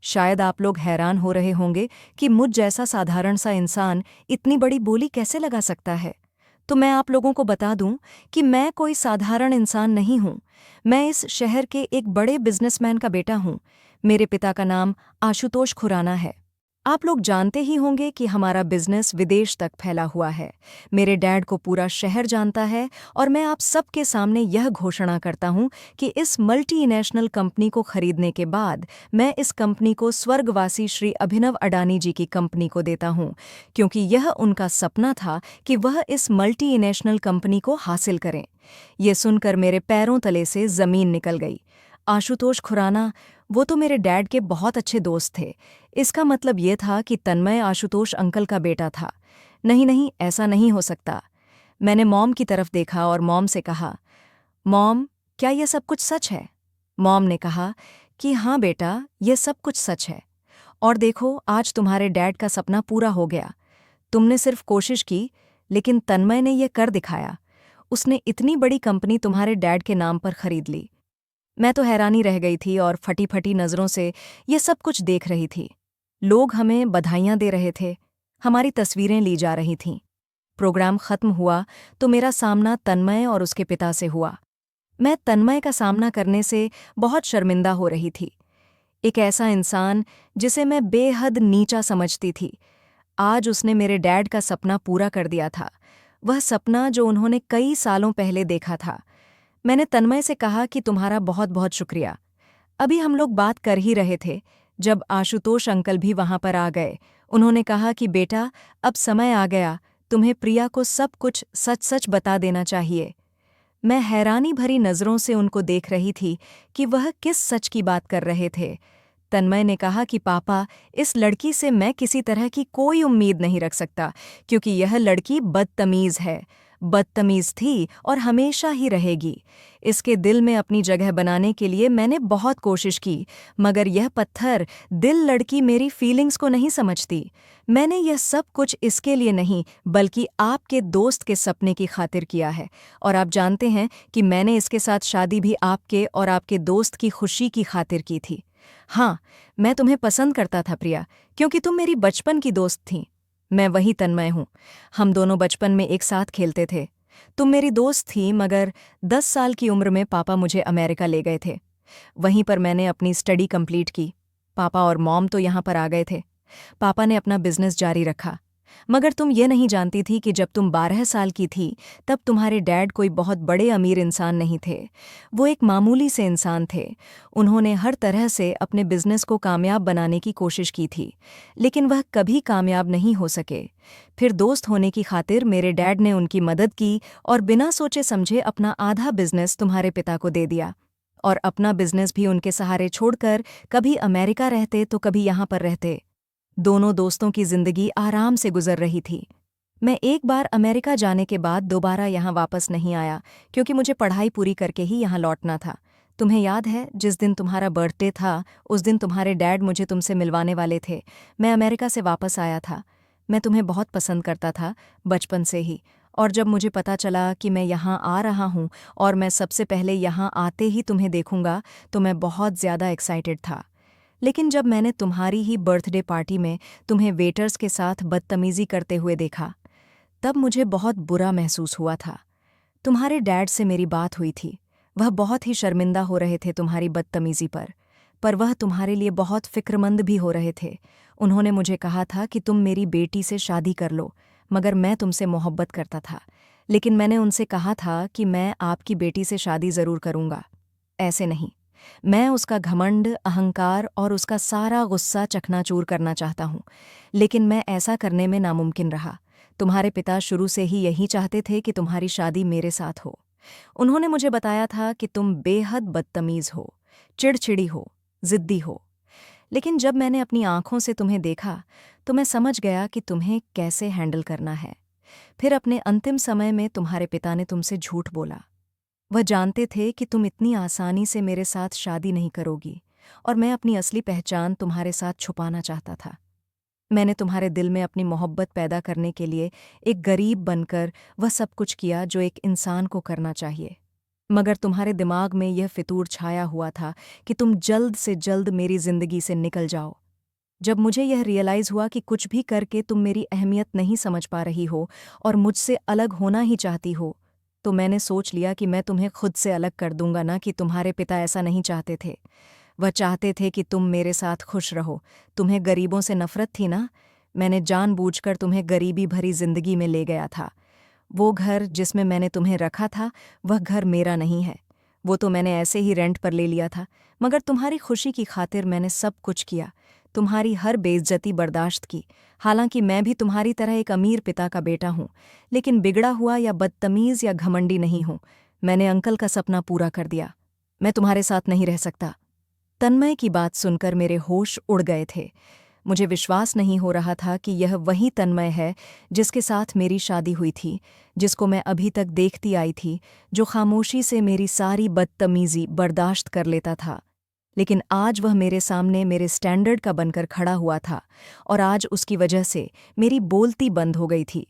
शायद आप लोग हैरान हो रहे होंगे कि मुझ जैसा साधारण सा इंसान इतनी बड़ी बोली कैसे लगा सकता है। तो मैं आप लोगों को बता दूं कि मैं कोई साधारण इंसान नहीं हूं। मैं इस शहर के एक बड़े बिजनेसमैन का बेटा हूं। मेरे पिता का नाम आशुतोष खुराना है। आप लोग जानते ही होंगे कि हमारा बिजनेस विदेश तक फैला हुआ है। मेरे डैड को पूरा शहर जानता है और मैं आप सबके सामने यह घोषणा करता हूं कि इस मल्टीनेशनल कंपनी को खरीदने के बाद मैं इस कंपनी को स्वर्गवासी श्री अभिनव अडानी जी की कंपनी को देता हूं, क्योंकि यह उनका सपना था कि वह इस मल्टीनेशनल कंपनी को हासिल करें। ये सुनकर मेरे पैरों तले से जमीन निकल गई। आशुतोष खुराना, वो तो मेरे डैड के बहुत अच्छे दोस्त थे। इसका मतलब ये था कि तन्मय आशुतोष अंकल का बेटा था। नहीं नहीं, ऐसा नहीं हो सकता। मैंने मॉम की तरफ देखा और मॉम से कहा, मॉम, क्या यह सब कुछ सच है? मॉम ने कहा कि हाँ बेटा, यह सब कुछ सच है। और देखो, आज तुम्हारे डैड का सपना पूरा हो गया। तुमने सिर्फ कोशिश की, लेकिन तन्मय ने यह कर दिखाया। उसने इतनी बड़ी कंपनी तुम्हारे डैड के नाम पर खरीद ली। मैं तो हैरानी रह गई थी और फटी फटी नज़रों से ये सब कुछ देख रही थी। लोग हमें बधाइयाँ दे रहे थे, हमारी तस्वीरें ली जा रही थीं। प्रोग्राम खत्म हुआ तो मेरा सामना तन्मय और उसके पिता से हुआ। मैं तन्मय का सामना करने से बहुत शर्मिंदा हो रही थी। एक ऐसा इंसान जिसे मैं बेहद नीचा समझती थी, आज उसने मेरे डैड का सपना पूरा कर दिया था। वह सपना जो उन्होंने कई सालों पहले देखा था। मैंने तन्मय से कहा कि तुम्हारा बहुत बहुत शुक्रिया। अभी हम लोग बात कर ही रहे थे जब आशुतोष अंकल भी वहां पर आ गए। उन्होंने कहा कि बेटा, अब समय आ गया, तुम्हें प्रिया को सब कुछ सच सच बता देना चाहिए। मैं हैरानी भरी नज़रों से उनको देख रही थी कि वह किस सच की बात कर रहे थे। तन्मय ने कहा कि पापा, इस लड़की से मैं किसी तरह की कोई उम्मीद नहीं रख सकता, क्योंकि यह लड़की बदतमीज़ है, बदतमीज़ थी और हमेशा ही रहेगी। इसके दिल में अपनी जगह बनाने के लिए मैंने बहुत कोशिश की, मगर यह पत्थर दिल लड़की मेरी फीलिंग्स को नहीं समझती। मैंने यह सब कुछ इसके लिए नहीं, बल्कि आपके दोस्त के सपने की खातिर किया है। और आप जानते हैं कि मैंने इसके साथ शादी भी आपके और आपके दोस्त की खुशी की खातिर की थी। हाँ, मैं तुम्हें पसंद करता था प्रिया, क्योंकि तुम मेरी बचपन की दोस्त थीं। मैं वही तन्मय हूँ। हम दोनों बचपन में एक साथ खेलते थे। तुम मेरी दोस्त थी, मगर 10 साल की उम्र में पापा मुझे अमेरिका ले गए थे। वहीं पर मैंने अपनी स्टडी कंप्लीट की। पापा और मॉम तो यहाँ पर आ गए थे। पापा ने अपना बिजनेस जारी रखा। मगर तुम ये नहीं जानती थी कि जब तुम 12 साल की थी तब तुम्हारे डैड कोई बहुत बड़े अमीर इंसान नहीं थे। वो एक मामूली से इंसान थे। उन्होंने हर तरह से अपने बिजनेस को कामयाब बनाने की कोशिश की थी, लेकिन वह कभी कामयाब नहीं हो सके। फिर दोस्त होने की खातिर मेरे डैड ने उनकी मदद की और बिना सोचे समझे अपना आधा बिजनेस तुम्हारे पिता को दे दिया, और अपना बिजनेस भी उनके सहारे छोड़कर कभी अमेरिका रहते तो कभी यहाँ पर रहते। दोनों दोस्तों की जिंदगी आराम से गुजर रही थी। मैं एक बार अमेरिका जाने के बाद दोबारा यहाँ वापस नहीं आया, क्योंकि मुझे पढ़ाई पूरी करके ही यहाँ लौटना था। तुम्हें याद है जिस दिन तुम्हारा बर्थडे था, उस दिन तुम्हारे डैड मुझे तुमसे मिलवाने वाले थे। मैं अमेरिका से वापस आया था। मैं तुम्हें बहुत पसंद करता था, बचपन से ही। और जब मुझे पता चला कि मैं यहाँ आ रहा हूँ और मैं सबसे पहले यहाँ आते ही तुम्हें देखूंगा, तो मैं बहुत ज़्यादा एक्साइटेड था। लेकिन जब मैंने तुम्हारी ही बर्थडे पार्टी में तुम्हें वेटर्स के साथ बदतमीज़ी करते हुए देखा, तब मुझे बहुत बुरा महसूस हुआ था। तुम्हारे डैड से मेरी बात हुई थी। वह बहुत ही शर्मिंदा हो रहे थे तुम्हारी बदतमीज़ी पर वह तुम्हारे लिए बहुत फ़िक्रमंद भी हो रहे थे। उन्होंने मुझे कहा था कि तुम मेरी बेटी से शादी कर लो, मगर मैं तुमसे मोहब्बत करता था। लेकिन मैंने उनसे कहा था कि मैं आपकी बेटी से शादी ज़रूर करूँगा। ऐसे नहीं। मैं उसका घमंड, अहंकार और उसका सारा गुस्सा चकनाचूर करना चाहता हूँ, लेकिन मैं ऐसा करने में नामुमकिन रहा। तुम्हारे पिता शुरू से ही यही चाहते थे कि तुम्हारी शादी मेरे साथ हो। उन्होंने मुझे बताया था कि तुम बेहद बदतमीज़ हो, चिड़चिड़ी हो, ज़िद्दी हो। लेकिन जब मैंने अपनी आँखों से तुम्हें देखा, तो मैं समझ गया कि तुम्हें कैसे हैंडल करना है। फिर अपने अंतिम समय में तुम्हारे पिता ने तुमसे झूठ बोला। वह जानते थे कि तुम इतनी आसानी से मेरे साथ शादी नहीं करोगी, और मैं अपनी असली पहचान तुम्हारे साथ छुपाना चाहता था। मैंने तुम्हारे दिल में अपनी मोहब्बत पैदा करने के लिए एक गरीब बनकर वह सब कुछ किया जो एक इंसान को करना चाहिए। मगर तुम्हारे दिमाग में यह फितूर छाया हुआ था कि तुम जल्द से जल्द मेरी जिंदगी से निकल जाओ। जब मुझे यह रियलाइज़ हुआ कि कुछ भी करके तुम मेरी अहमियत नहीं समझ पा रही हो और मुझसे अलग होना ही चाहती हो, तो मैंने सोच लिया कि मैं तुम्हें खुद से अलग कर दूंगा। ना कि तुम्हारे पिता ऐसा नहीं चाहते थे। वह चाहते थे कि तुम मेरे साथ खुश रहो। तुम्हें गरीबों से नफरत थी ना? मैंने जानबूझकर तुम्हें गरीबी भरी जिंदगी में ले गया था। वो घर जिसमें मैंने तुम्हें रखा था, वह घर मेरा नहीं है। वो तो मैंने ऐसे ही रेंट पर ले लिया था, मगर तुम्हारी खुशी की खातिर मैंने सब कुछ किया। तुम्हारी हर बेइज्जती बर्दाश्त की। हालांकि मैं भी तुम्हारी तरह एक अमीर पिता का बेटा हूँ, लेकिन बिगड़ा हुआ या बदतमीज़ या घमंडी नहीं हूँ। मैंने अंकल का सपना पूरा कर दिया। मैं तुम्हारे साथ नहीं रह सकता। तन्मय की बात सुनकर मेरे होश उड़ गए थे। मुझे विश्वास नहीं हो रहा था कि यह वही तन्मय है जिसके साथ मेरी शादी हुई थी, जिसको मैं अभी तक देखती आई थी, जो खामोशी से मेरी सारी बदतमीज़ी बर्दाश्त कर लेता था। लेकिन आज वह मेरे सामने मेरे स्टैंडर्ड का बनकर खड़ा हुआ था, और आज उसकी वजह से मेरी बोलती बंद हो गई थी।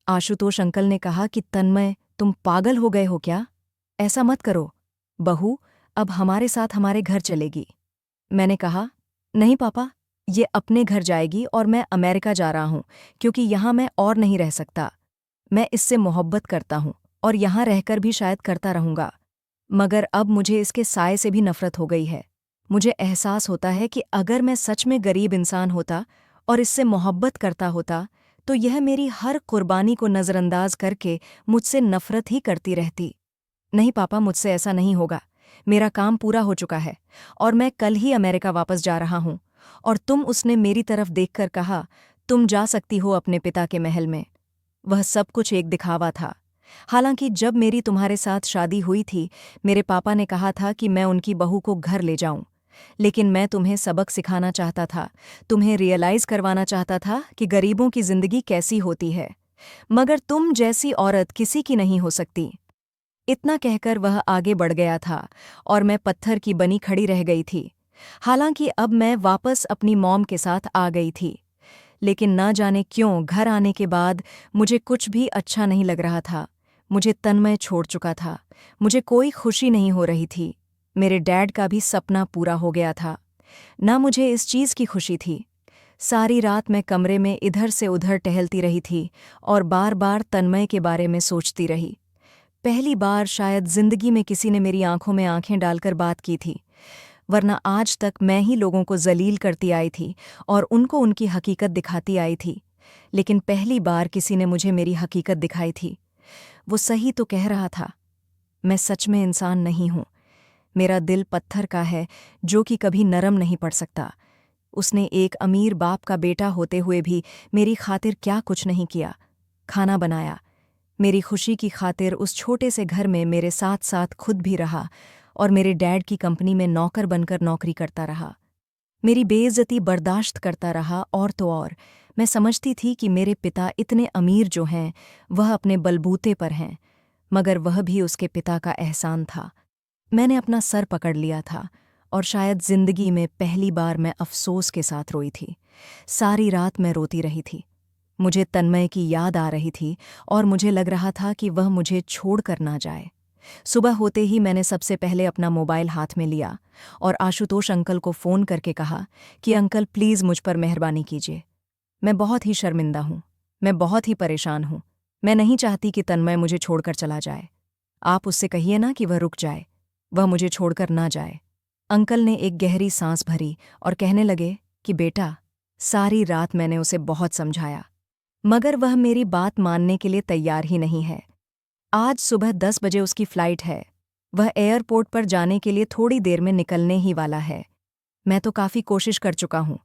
आशुतोष अंकल ने कहा कि तन्मय, तुम पागल हो गए हो क्या? ऐसा मत करो। बहू अब हमारे साथ हमारे घर चलेगी। मैंने कहा, नहीं पापा, ये अपने घर जाएगी और मैं अमेरिका जा रहा हूँ, क्योंकि यहाँ मैं और नहीं रह सकता। मैं इससे मोहब्बत करता हूँ और यहाँ रहकर भी शायद करता रहूँगा, मगर अब मुझे इसके साए से भी नफरत हो गई है। मुझे एहसास होता है कि अगर मैं सच में गरीब इंसान होता और इससे मोहब्बत करता होता, तो यह मेरी हर कुर्बानी को नज़रअंदाज करके मुझसे नफरत ही करती रहती। नहीं पापा, मुझसे ऐसा नहीं होगा। मेरा काम पूरा हो चुका है और मैं कल ही अमेरिका वापस जा रहा हूँ। और तुम, उसने मेरी तरफ देखकर कहा, तुम जा सकती हो अपने पिता के महल में। वह सब कुछ एक दिखावा था। हालांकि जब मेरी तुम्हारे साथ शादी हुई थी, मेरे पापा ने कहा था कि मैं उनकी बहू को घर ले जाऊं। लेकिन मैं तुम्हें सबक सिखाना चाहता था, तुम्हें रियलाइज करवाना चाहता था कि गरीबों की जिंदगी कैसी होती है। मगर तुम जैसी औरत किसी की नहीं हो सकती। इतना कहकर वह आगे बढ़ गया था और मैं पत्थर की बनी खड़ी रह गई थी। हालांकि अब मैं वापस अपनी मॉम के साथ आ गई थी, लेकिन ना जाने क्यों घर आने के बाद मुझे कुछ भी अच्छा नहीं लग रहा था। मुझे तन्मय छोड़ चुका था। मुझे कोई खुशी नहीं हो रही थी। मेरे डैड का भी सपना पूरा हो गया था। ना मुझे इस चीज़ की खुशी थी। सारी रात मैं कमरे में इधर से उधर टहलती रही थी और बार बार तन्मय के बारे में सोचती रही। पहली बार शायद जिंदगी में किसी ने मेरी आंखों में आंखें डालकर बात की थी, वरना आज तक मैं ही लोगों को जलील करती आई थी और उनको उनकी हकीकत दिखाती आई थी। लेकिन पहली बार किसी ने मुझे मेरी हकीकत दिखाई थी। वो सही तो कह रहा था। मैं सच में इंसान नहीं हूँ। मेरा दिल पत्थर का है जो कि कभी नरम नहीं पड़ सकता। उसने एक अमीर बाप का बेटा होते हुए भी मेरी खातिर क्या कुछ नहीं किया। खाना बनाया, मेरी खुशी की खातिर उस छोटे से घर में मेरे साथ साथ खुद भी रहा और मेरे डैड की कंपनी में नौकर बनकर नौकरी करता रहा। मेरी बेइज्जती बर्दाश्त करता रहा और तो और मैं समझती थी कि मेरे पिता इतने अमीर जो हैं वह अपने बलबूते पर हैं, मगर वह भी उसके पिता का एहसान था। मैंने अपना सर पकड़ लिया था और शायद जिंदगी में पहली बार मैं अफसोस के साथ रोई थी। सारी रात मैं रोती रही थी। मुझे तन्मय की याद आ रही थी और मुझे लग रहा था कि वह मुझे छोड़कर ना जाए। सुबह होते ही मैंने सबसे पहले अपना मोबाइल हाथ में लिया और आशुतोष अंकल को फ़ोन करके कहा कि अंकल प्लीज़ मुझ पर मेहरबानी कीजिए। मैं बहुत ही शर्मिंदा हूँ, मैं बहुत ही परेशान हूँ। मैं नहीं चाहती कि तन्मय मुझे छोड़कर चला जाए। आप उससे कहिए ना कि वह रुक जाए, वह मुझे छोड़कर ना जाए। अंकल ने एक गहरी सांस भरी और कहने लगे कि बेटा, सारी रात मैंने उसे बहुत समझाया, मगर वह मेरी बात मानने के लिए तैयार ही नहीं है। आज सुबह 10 बजे उसकी फ्लाइट है। वह एयरपोर्ट पर जाने के लिए थोड़ी देर में निकलने ही वाला है। मैं तो काफ़ी कोशिश कर चुका हूँ,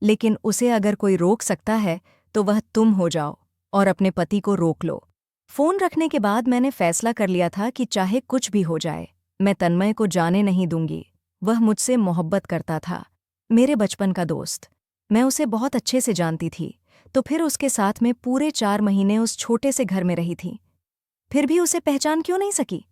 लेकिन उसे अगर कोई रोक सकता है तो वह तुम हो जाओ और अपने पति को रोक लो। फ़ोन रखने के बाद मैंने फैसला कर लिया था कि चाहे कुछ भी हो जाए, मैं तन्मय को जाने नहीं दूंगी। वह मुझसे मोहब्बत करता था, मेरे बचपन का दोस्त। मैं उसे बहुत अच्छे से जानती थी, तो फिर उसके साथ में पूरे 4 महीने उस छोटे से घर में रही थी। फिर भी उसे पहचान क्यों नहीं सकी?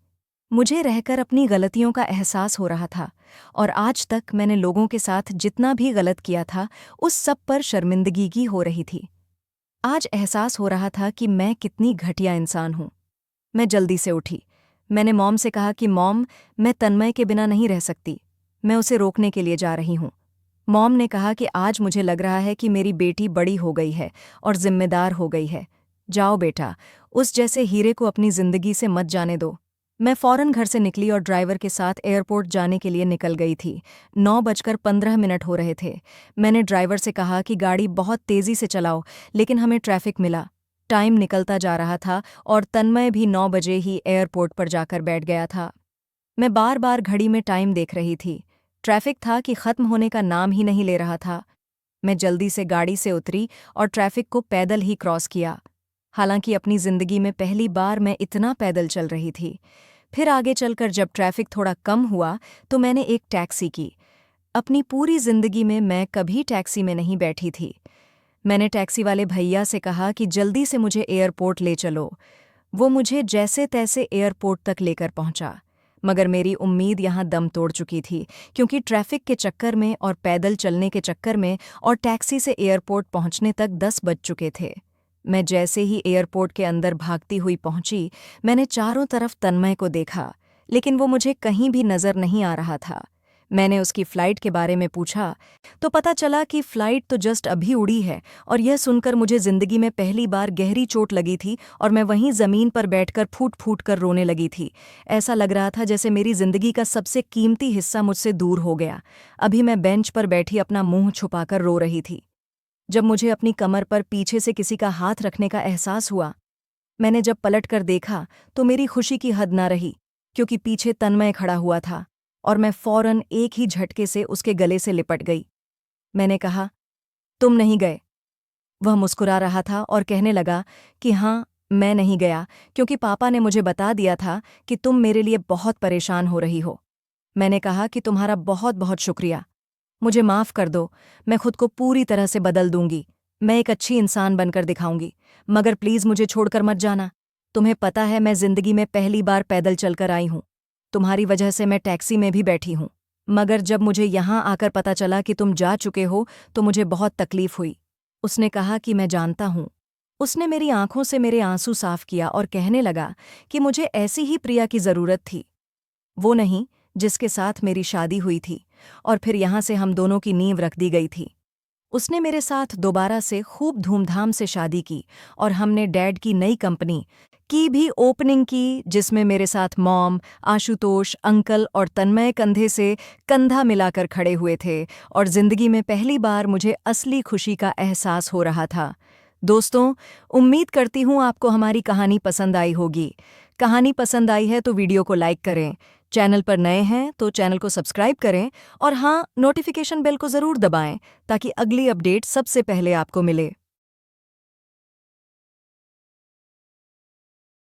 मुझे रहकर अपनी गलतियों का एहसास हो रहा था और आज तक मैंने लोगों के साथ जितना भी गलत किया था उस सब पर शर्मिंदगी हो रही थी। आज एहसास हो रहा था कि मैं कितनी घटिया इंसान हूँ। मैं जल्दी से उठी। मैंने मॉम से कहा कि मॉम, मैं तन्मय के बिना नहीं रह सकती। मैं उसे रोकने के लिए जा रही हूँ। मॉम ने कहा कि आज मुझे लग रहा है कि मेरी बेटी बड़ी हो गई है और जिम्मेदार हो गई है। जाओ बेटा, उस जैसे हीरे को अपनी जिंदगी से मत जाने दो। मैं फौरन घर से निकली और ड्राइवर के साथ एयरपोर्ट जाने के लिए निकल गई थी। 9:15 हो रहे थे। मैंने ड्राइवर से कहा कि गाड़ी बहुत तेज़ी से चलाओ, लेकिन हमें ट्रैफिक मिला। टाइम निकलता जा रहा था और तन्मय भी 9 बजे ही एयरपोर्ट पर जाकर बैठ गया था। मैं बार बार घड़ी में टाइम देख रही थी। ट्रैफिक था कि खत्म होने का नाम ही नहीं ले रहा था। मैं जल्दी से गाड़ी से उतरी और ट्रैफिक को पैदल ही क्रॉस किया। हालांकि अपनी जिंदगी में पहली बार मैं इतना पैदल चल रही थी। फिर आगे चलकर जब ट्रैफिक थोड़ा कम हुआ तो मैंने एक टैक्सी की। अपनी पूरी जिंदगी में मैं कभी टैक्सी में नहीं बैठी थी। मैंने टैक्सी वाले भैया से कहा कि जल्दी से मुझे एयरपोर्ट ले चलो। वो मुझे जैसे तैसे एयरपोर्ट तक लेकर पहुंचा, मगर मेरी उम्मीद यहाँ दम तोड़ चुकी थी, क्योंकि ट्रैफिक के चक्कर में और पैदल चलने के चक्कर में और टैक्सी से एयरपोर्ट पहुंचने तक 10 बज चुके थे। मैं जैसे ही एयरपोर्ट के अंदर भागती हुई पहुंची, मैंने चारों तरफ तन्मय को देखा, लेकिन वो मुझे कहीं भी नजर नहीं आ रहा था। मैंने उसकी फ़्लाइट के बारे में पूछा तो पता चला कि फ़्लाइट तो जस्ट अभी उड़ी है, और यह सुनकर मुझे ज़िंदगी में पहली बार गहरी चोट लगी थी और मैं वहीं ज़मीन पर बैठकर फूट फूट कर रोने लगी थी। ऐसा लग रहा था जैसे मेरी ज़िंदगी का सबसे कीमती हिस्सा मुझसे दूर हो गया। अभी मैं बेंच पर बैठी अपना मुंह छुपाकर रो रही थी। जब मुझे अपनी कमर पर पीछे से किसी का हाथ रखने का एहसास हुआ, मैंने जब पलट कर देखा तो मेरी खुशी की हद ना रही, क्योंकि पीछे तन्मय खड़ा हुआ था और मैं फौरन एक ही झटके से उसके गले से लिपट गई। मैंने कहा, तुम नहीं गए? वह मुस्कुरा रहा था और कहने लगा कि हाँ, मैं नहीं गया, क्योंकि पापा ने मुझे बता दिया था कि तुम मेरे लिए बहुत परेशान हो रही हो। मैंने कहा कि तुम्हारा बहुत बहुत शुक्रिया। मुझे माफ़ कर दो, मैं खुद को पूरी तरह से बदल दूंगी। मैं एक अच्छी इंसान बनकर दिखाऊंगी, मगर प्लीज़ मुझे छोड़कर मत जाना। तुम्हें पता है मैं ज़िंदगी में पहली बार पैदल चलकर आई हूँ। तुम्हारी वजह से मैं टैक्सी में भी बैठी हूँ, मगर जब मुझे यहाँ आकर पता चला कि तुम जा चुके हो तो मुझे बहुत तकलीफ हुई। उसने कहा कि मैं जानता हूँ। उसने मेरी आंखों से मेरे आंसू साफ किया और कहने लगा कि मुझे ऐसी ही प्रिया की ज़रूरत थी, वो नहीं जिसके साथ मेरी शादी हुई थी और फिर यहाँ से हम दोनों की नींव रख दी गई थी। उसने मेरे साथ दोबारा से खूब धूमधाम से शादी की और हमने डैड की नई कंपनी की भी ओपनिंग की, जिसमें मेरे साथ मॉम, आशुतोष, अंकल और तन्मय कंधे से कंधा मिलाकर खड़े हुए थे और जिंदगी में पहली बार मुझे असली खुशी का एहसास हो रहा था। दोस्तों, उम्मीद करती हूँ आपको हमारी कहानी पसंद आई होगी। कहानी पसंद आई है तो वीडियो को लाइक करें, चैनल पर नए हैं तो चैनल को सब्सक्राइब करें और हाँ, नोटिफिकेशन बेल को ज़रूर दबाएं ताकि अगली अपडेट सबसे पहले आपको मिले।